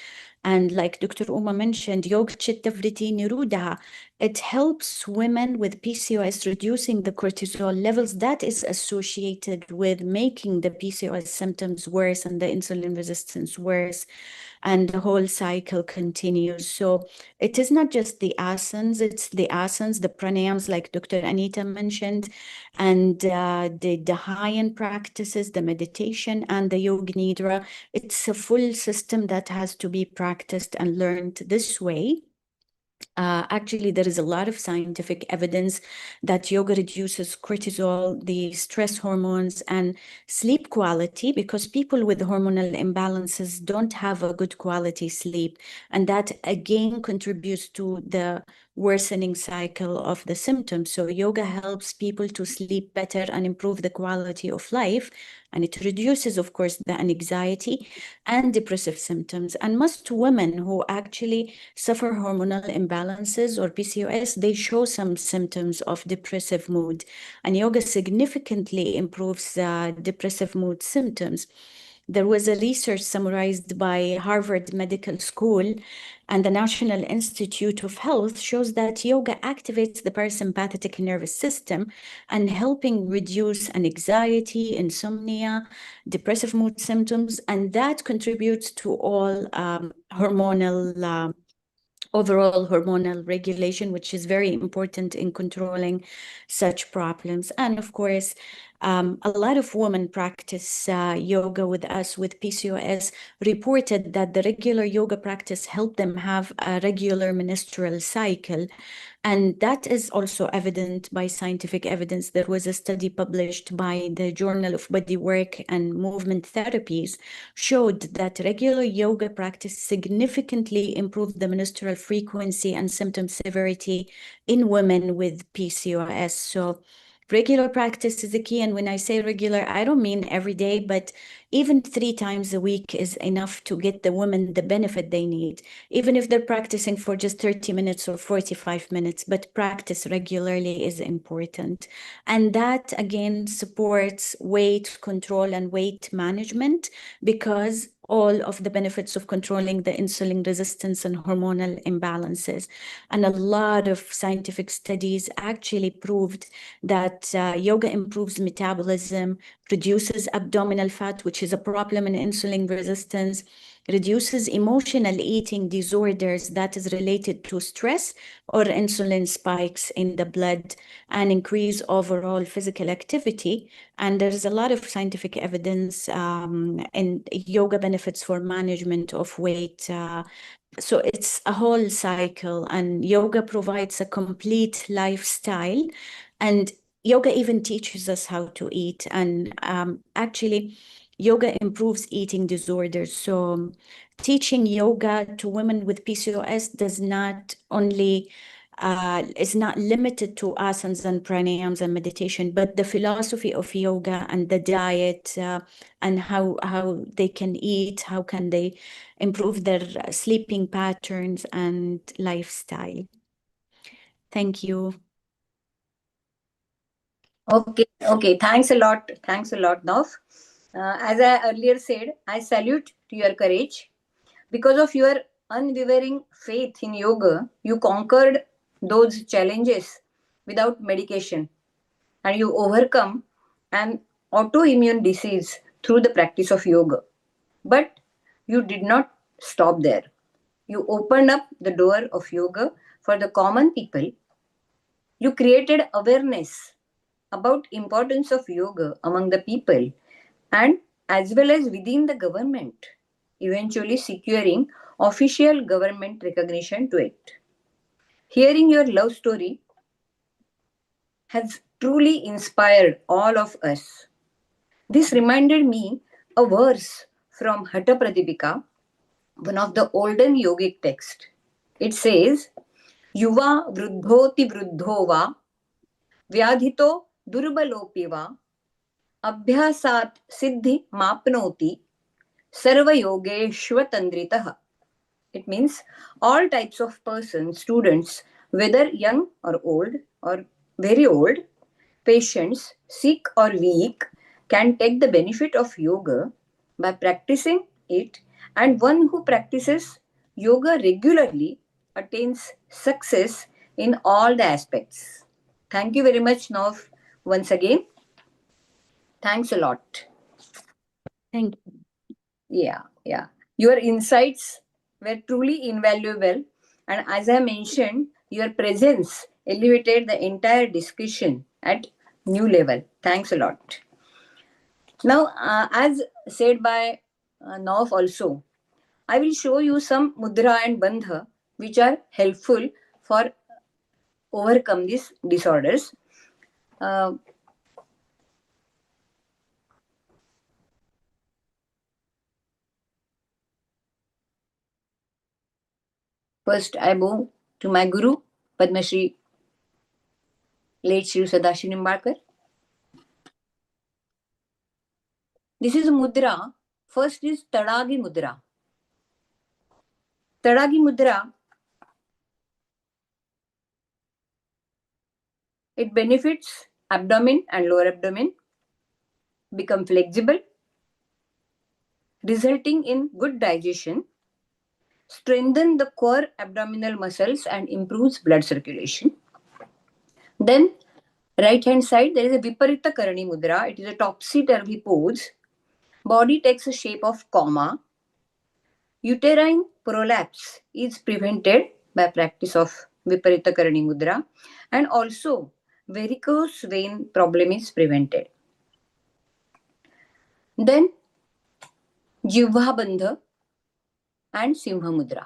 And like Dr. Uma mentioned, Yoga Chitta Vritti Nirodha, it helps women with PCOS reducing the cortisol levels that is associated with making the PCOS symptoms worse and the insulin resistance worse. And the whole cycle continues. So it is not just the asanas, it's the asanas, the pranayams, like Dr. Anita mentioned, and the Dhayan practices, the meditation, and the Yoga Nidra. It's a full system that has to be practiced and learned this way. Actually, there is a lot of scientific evidence that yoga reduces cortisol, the stress hormones, and sleep quality, because people with hormonal imbalances don't have a good quality sleep. And that again contributes to the worsening cycle of the symptoms. So yoga helps people to sleep better and improve the quality of life. And it reduces, of course, the anxiety and depressive symptoms. And most women who actually suffer hormonal imbalances or PCOS, they show some symptoms of depressive mood. And yoga significantly improves depressive mood symptoms. There was a research summarized by Harvard Medical School and the National Institute of Health shows that yoga activates the parasympathetic nervous system and helping reduce anxiety, insomnia, depressive mood symptoms, and that contributes to all hormonal overall hormonal regulation, which is very important in controlling such problems. And of course, a lot of women practice yoga with us with PCOS reported that the regular yoga practice helped them have a regular menstrual cycle. And that is also evident by scientific evidence. There was a study published by the Journal of Bodywork and Movement Therapies showed that regular yoga practice significantly improved the menstrual frequency and symptom severity in women with PCOS. So regular practice is the key. And when I say regular, I don't mean every day, but even 3 times a week is enough to get the women the benefit they need, even if they're practicing for just 30 minutes or 45 minutes, but practice regularly is important. And that again supports weight control and weight management, because all of the benefits of controlling the insulin resistance and hormonal imbalances. And a lot of scientific studies actually proved that yoga improves metabolism, reduces abdominal fat, which is a problem in insulin resistance, reduces emotional eating disorders that is related to stress or insulin spikes in the blood, and increase overall physical activity. And there's a lot of scientific evidence in yoga benefits for management of weight. So it's a whole cycle, and yoga provides a complete lifestyle. And yoga even teaches us how to eat. And actually, yoga improves eating disorders. So teaching yoga to women with PCOS does not only is not limited to asanas and pranayams and meditation, but the philosophy of yoga and the diet and how they can eat, how can they improve their sleeping patterns and lifestyle. Thank you. Okay. Thanks a lot, Nav. As I earlier said, I salute to your courage. Because of your unwavering faith in yoga, you conquered those challenges without medication, and you overcome an autoimmune disease through the practice of yoga. But you did not stop there. You opened up the door of yoga for the common people. You created awareness about importance of yoga among the people and as well as within the government, eventually securing official government recognition to it. Hearing your love story has truly inspired all of us. This reminded me a verse from Hatha Pradipika, one of the olden yogic texts. It says, Yuva vruddhoti vruddho va, vyadhito durbalopi va, abhyasat siddhi mapnoti, sarva yogeshvatandritaha. It means all types of persons, students, whether young or old or very old, patients, sick or weak, can take the benefit of yoga by practicing it, and one who practices yoga regularly attains success in all the aspects. Thank you very much, Nov, once again. Thanks a lot. Thank you. Yeah. Your insights were truly invaluable. And as I mentioned, your presence elevated the entire discussion at new level. Thanks a lot. Now, as said by Nov also, I will show you some mudra and bandha which are helpful for overcome these disorders. First, I bow to my Guru, Padma Shri, late Shri Sadashiv Nimbalkar. This is mudra. First is Tadagi mudra. Tadagi mudra, it benefits abdomen and lower abdomen, become flexible, resulting in good digestion, strengthen the core abdominal muscles and improves blood circulation. Then right hand side there is a Viparita Karani mudra. It is a topsy-turvy pose. Body takes a shape of comma. Uterine prolapse is prevented by practice of Viparita Karani mudra, and also varicose vein problem is prevented. Then Jivha Bandha and Simha mudra.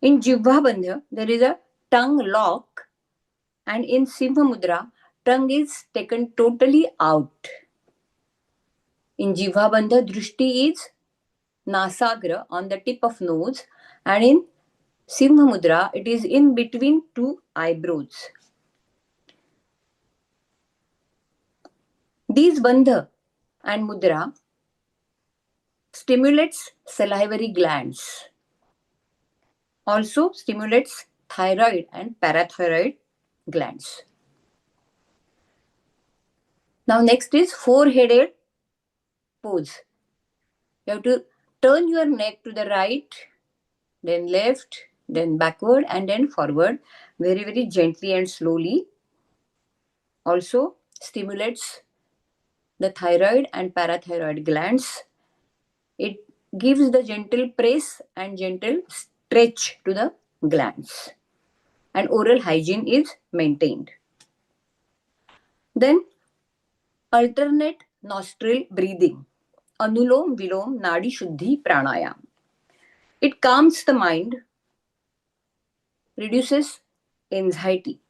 In Jivha Bandha there is a tongue lock, and in Simha mudra tongue is taken totally out. In Jivha Bandha Drishti is Nasagra on the tip of nose, and in Simha mudra it is in between two eyebrows. These bandha and mudra stimulates salivary glands, also stimulates thyroid and parathyroid glands. Now next is four-headed pose. You have to turn your neck to the right, then left, then backward, and then forward, very, very gently and slowly. Also stimulates the thyroid and parathyroid glands. It gives the gentle press and gentle stretch to the glands. And oral hygiene is maintained. Then alternate nostril breathing. Anulom Vilom Nadi Shuddhi Pranayam. It calms the mind, reduces anxiety.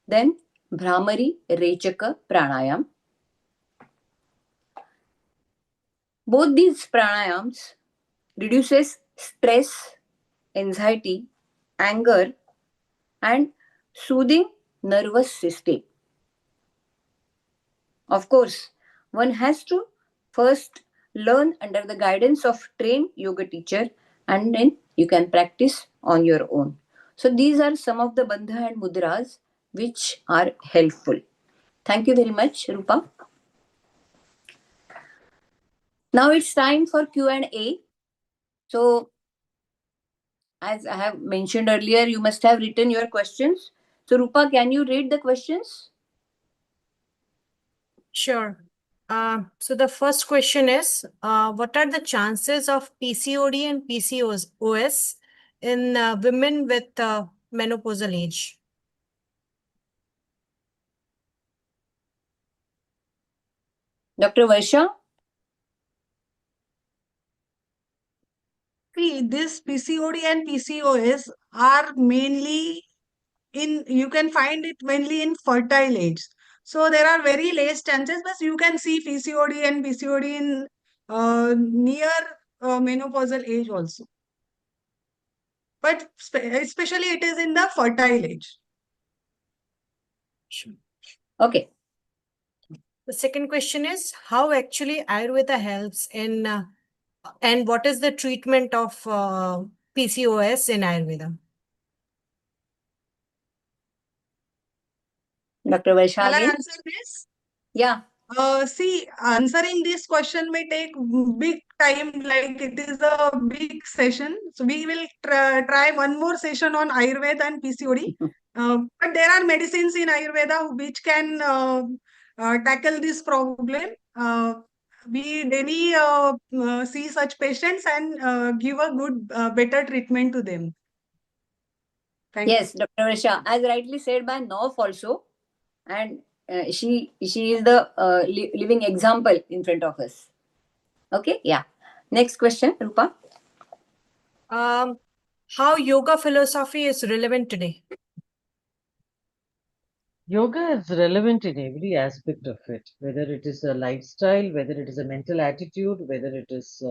Then Brahmari Rechaka Pranayam. Both these pranayams reduces stress, anxiety, anger, and soothing nervous system. Of course, one has to first learn under the guidance of trained yoga teacher, and then you can practice on your own. So these are some of the bandha and mudras which are helpful. Thank you very much, Rupa. Now it's time for Q&A. So as I have mentioned earlier, you must have written your questions. So Rupa, can you read the questions? Sure. So the first question is, what are the chances of PCOD and PCOS in women with menopausal age? Dr. Varsha? See, this PCOD and PCOS are mainly you can find it mainly in fertile age. So there are very less chances, but you can see PCOD and PCOD in near menopausal age also. But especially it is in the fertile age. Sure. Okay. The second question is, how actually Ayurveda helps in, and what is the treatment of PCOS in Ayurveda? Dr. Varsha Shall I again? answer this? Yeah. See, answering this question may take big time, like it is a big session. So we will try one more session on Ayurveda and PCOD. But there are medicines in Ayurveda which can tackle this problem. We daily see such patients and give a good, better treatment to them. Thank you. Yes, Dr. Risha, as rightly said by North also, and she is the living example in front of us. Okay, yeah. Next question, Rupa. How yoga philosophy is relevant today? Yoga is relevant in every aspect of it, whether it is a lifestyle, whether it is a mental attitude, whether it is,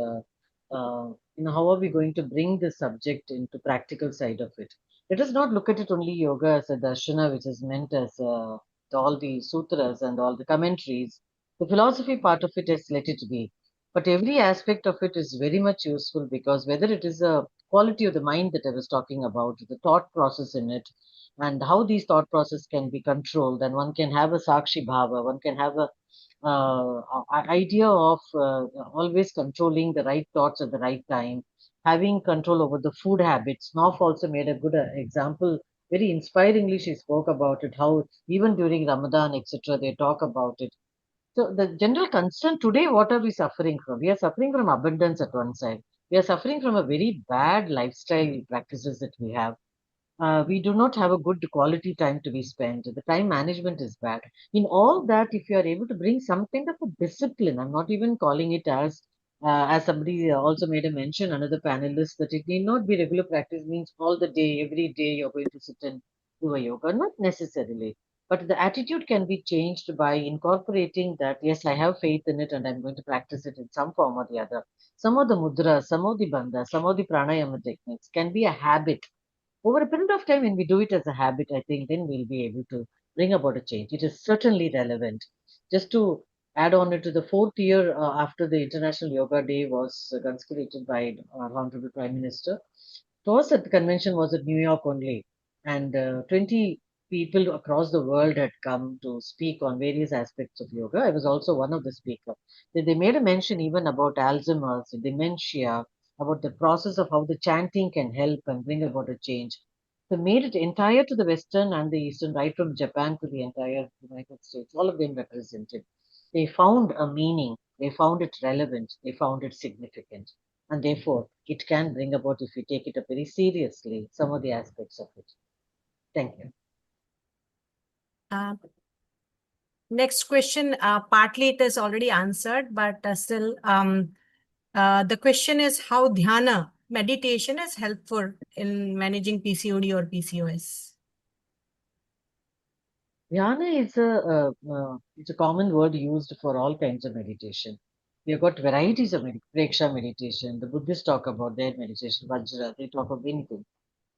how are we going to bring the subject into practical side of it. Let us not look at it only yoga as a darshana, which is meant as all the sutras and all the commentaries. The philosophy part of it is let it be. But every aspect of it is very much useful because whether it is a quality of the mind that I was talking about, the thought process in it, and how these thought process can be controlled, and one can have a sakshi bhava, one can have a idea of always controlling the right thoughts at the right time, having control over the food habits. North also made a good example, very inspiringly she spoke about it, how even during Ramadan etc they talk about it. So the general concern today, what are we suffering from? We are suffering from abundance at one side, we are suffering from a very bad lifestyle practices that we have. We do not have a good quality time to be spent. The time management is bad. In all that, if you are able to bring some kind of a discipline, I'm not even calling it as somebody also made a mention, another panelist, that it need not be regular practice means all the day, every day you're going to sit and do a yoga. Not necessarily. But the attitude can be changed by incorporating that, yes, I have faith in it and I'm going to practice it in some form or the other. Some of the mudras, some of the bandhas, some of the pranayama techniques can be a habit over a period of time. When we do it as a habit, I think then we'll be able to bring about a change. It is certainly relevant. Just to add on it, to the fourth year after the International Yoga Day was consecrated by our Honorable Prime Minister, it was at the convention was at New York only, and 20 people across the world had come to speak on various aspects of yoga. I was also one of the speakers. They made a mention even about Alzheimer's, dementia, about the process of how the chanting can help and bring about a change. They made it entire to the Western and the Eastern, right from Japan to the entire United States, all of them represented. They found a meaning, they found it relevant, they found it significant. And therefore, it can bring about, if we take it up very seriously, some of the aspects of it. Thank you. Next question, partly it is already answered, but still, the question is how dhyana, meditation, is helpful in managing PCOD or PCOS. Dhyana is it's a common word used for all kinds of meditation. We have got varieties of Preksha meditation. The Buddhists talk about their meditation, Vajra, they talk of anything.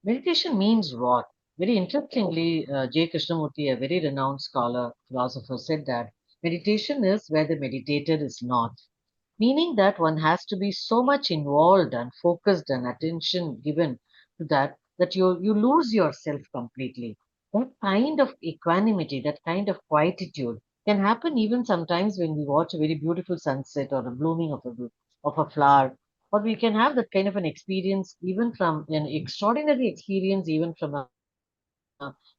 Meditation means what? Very interestingly, J. Krishnamurti, a very renowned scholar, philosopher, said that meditation is where the meditator is not, meaning that one has to be so much involved and focused and attention given to that you lose yourself completely. That kind of equanimity, that kind of quietude can happen even sometimes when we watch a very beautiful sunset or a blooming of a flower, or we can have that kind of an experience even from an extraordinary experience even from a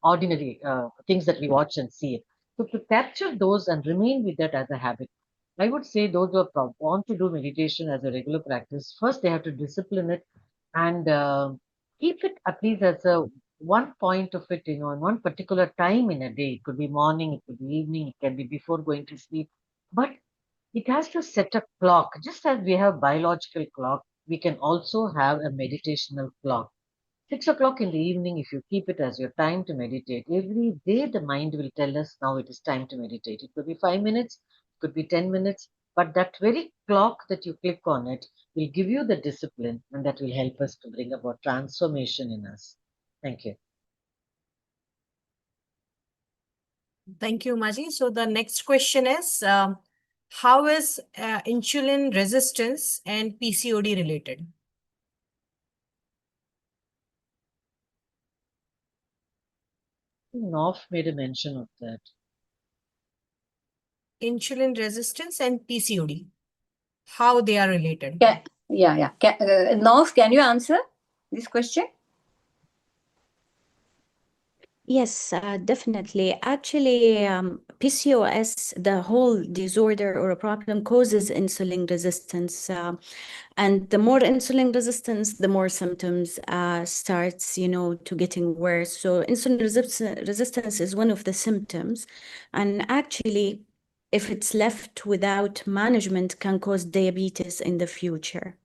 ordinary things that we watch and see. So to capture those and remain with that as a habit, I would say those who want to do meditation as a regular practice, first they have to discipline it and keep it at least as a one point of it, in one particular time in a day. It could be morning, it could be evening, it can be before going to sleep. But it has to set a clock. Just as we have biological clock, we can also have a meditational clock. 6 o'clock in the evening, if you keep it as your time to meditate, every day the mind will tell us now it is time to meditate. It could be 5 minutes, it could be 10 minutes, but that very clock that you click on it will give you the discipline and that will help us to bring about transformation in us. Thank you. Thank you, Maji. So the next question is, how is insulin resistance and PCOD related? North made a mention of that. insulin resistance and PCOD, how they are related. Nov, can you answer this question? Yes, definitely. Actually, PCOS, the whole disorder or a problem, causes insulin resistance. And the more insulin resistance, the more symptoms starts, to getting worse. So insulin resistance is one of the symptoms. And actually, if it's left without management, can cause diabetes in the future.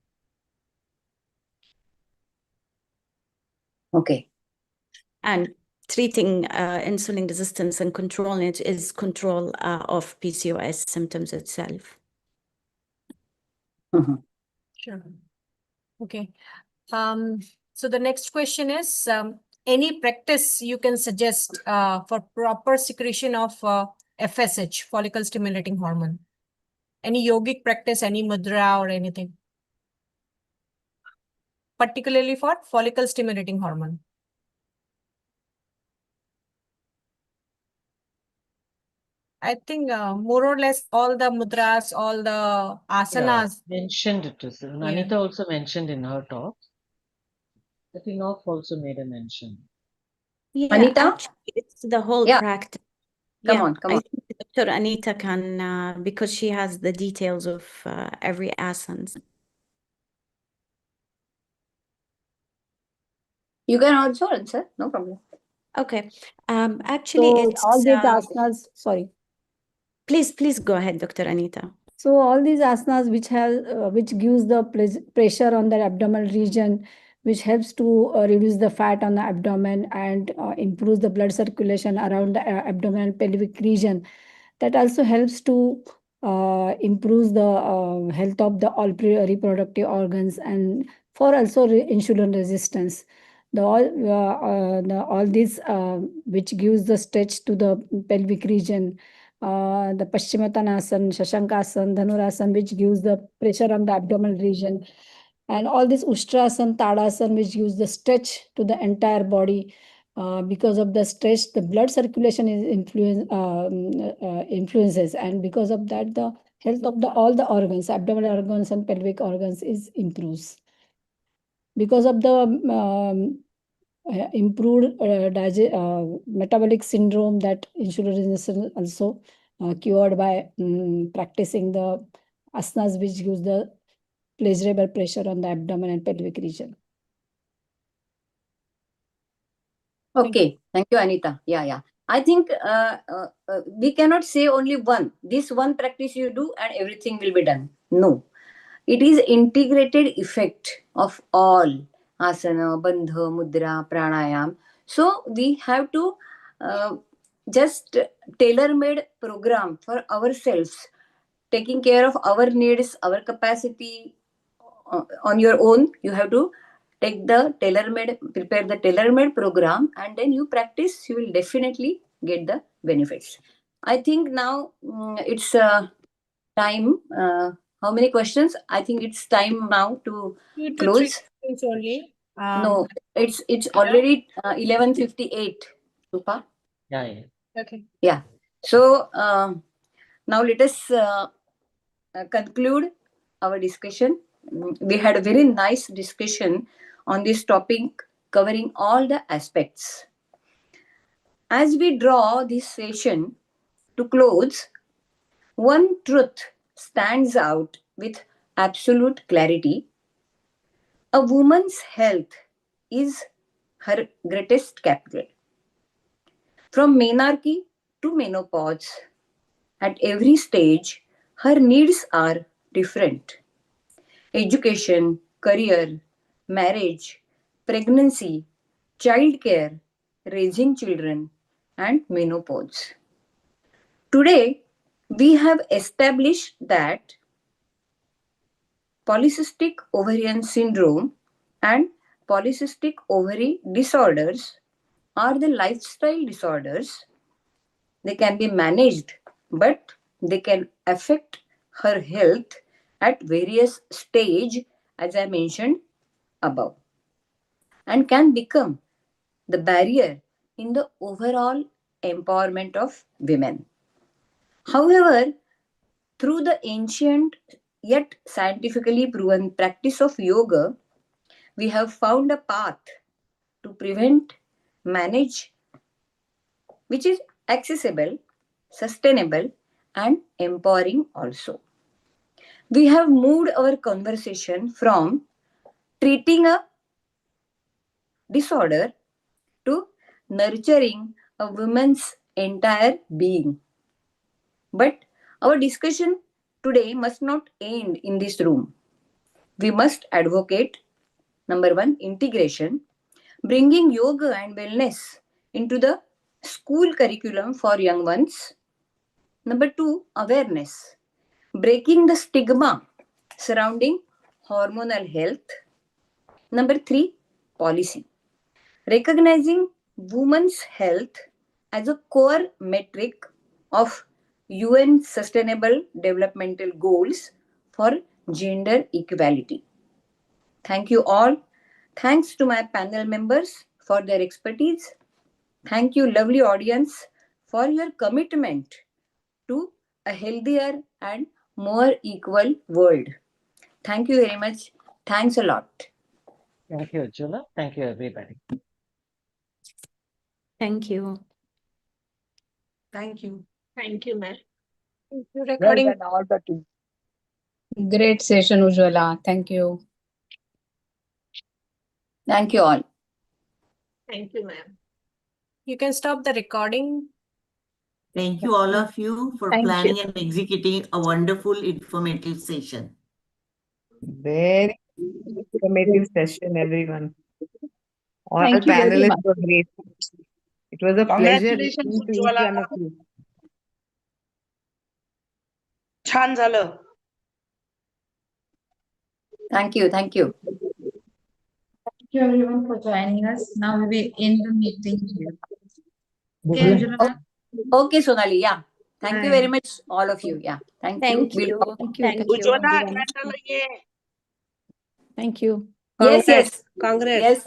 Okay. And treating insulin resistance and controlling it is control of PCOS symptoms itself. Sure. Okay. So the next question is, any practice you can suggest for proper secretion of FSH, follicle stimulating hormone? Any yogic practice, any mudra or anything? Particularly for follicle stimulating hormone. I think more or less all the mudras, all the asanas. Mentioned it. Anita also mentioned in her talk. I think Nov also made a mention. Yeah, Anita? actually, it's the whole practice. Come on. I think Dr. Anita can, because she has the details of every asana. You can also answer, no problem. Okay. Actually, So it's all these asanas, sorry. Please go ahead, Dr. Anita. So all these asanas which gives the pressure on the abdominal region, which helps to reduce the fat on the abdomen and improves the blood circulation around the abdominal pelvic region. That also helps to improve the health of the all reproductive organs and for also insulin resistance. All these which gives the stretch to the pelvic region, the Paschimottanasana, Shashankasan, Dhanurasana, which gives the pressure on the abdominal region, and all this Ustrasana, Tadasana, which gives the stretch to the entire body. Because of the stretch, the blood circulation is influences, and because of that, the health of all the organs, abdominal organs and pelvic organs, is improves. Because of the improved metabolic syndrome, that insulin resistance also cured by practicing the asanas which gives the pleasurable pressure on the abdomen and pelvic region. Okay, thank you, Anita. Yeah. I think we cannot say only one. This one practice you do and everything will be done. No. It is integrated effect of all asana, bandha, mudra, pranayam. So we have to just tailor-made program for ourselves, taking care of our needs, our capacity on your own. You have to prepare the tailor-made program, and then you practice, you will definitely get the benefits. I think now it's time. How many questions? I think it's time now to 2 to 3 close. questions only. No, it's already 11:58. Rupa? Yeah. Okay. Yeah. So now let us conclude our discussion. We had a very nice discussion on this topic, covering all the aspects. As we draw this session to close, one truth stands out with absolute clarity. A woman's health is her greatest capital. From menarche to menopause, at every stage, her needs are different. Education, career, marriage, pregnancy, childcare, raising children, and menopause. Today, we have established that polycystic ovarian syndrome and polycystic ovary disorders are the lifestyle disorders. They can be managed, but they can affect her health at various stage, as I mentioned above, and can become the barrier in the overall empowerment of women. However, through the ancient yet scientifically proven practice of yoga, we have found a path to prevent, manage, which is accessible, sustainable, and empowering also. We have moved our conversation from treating a disorder to nurturing a woman's entire being. But our discussion today must not end in this room. We must advocate, number one, integration, bringing yoga and wellness into the school curriculum for young ones. Number two, awareness, breaking the stigma surrounding hormonal health. Number three, policy, recognizing women's health as a core metric of UN Sustainable Developmental Goals for gender equality. Thank you all. Thanks to my panel members for their expertise. Thank you, lovely audience, for your commitment to a healthier and more equal world. Thank you very much. Thanks a lot. Thank you, Ujjwala. Thank you, everybody. Thank you. Thank you. Thank you, ma'am. Well done, all the team. Great session, Ujjwala. Thank you. Thank you all. Thank you, ma'am. You can stop the recording. Thank you all of you for Thank planning and executing a wonderful informative session. Very informative session, everyone. All Thank you very panelists much. were great. It was a pleasure Congratulations, listening to each Ujjwala. one of you. छान झालं. Thank you. Thank you. Thank you everyone for joining us. Now we will end the meeting here. Okay, Yeah. Angela ma'am? Okay, Sonali. Yeah. Thank you very Bye. much, all of you. Yeah. Thank Thank you. you. Thank you. Thank Thank you, you. Ujjwala, everyone. Atlantaला ये. Thank you. Yes, yes. Congrats. Yes.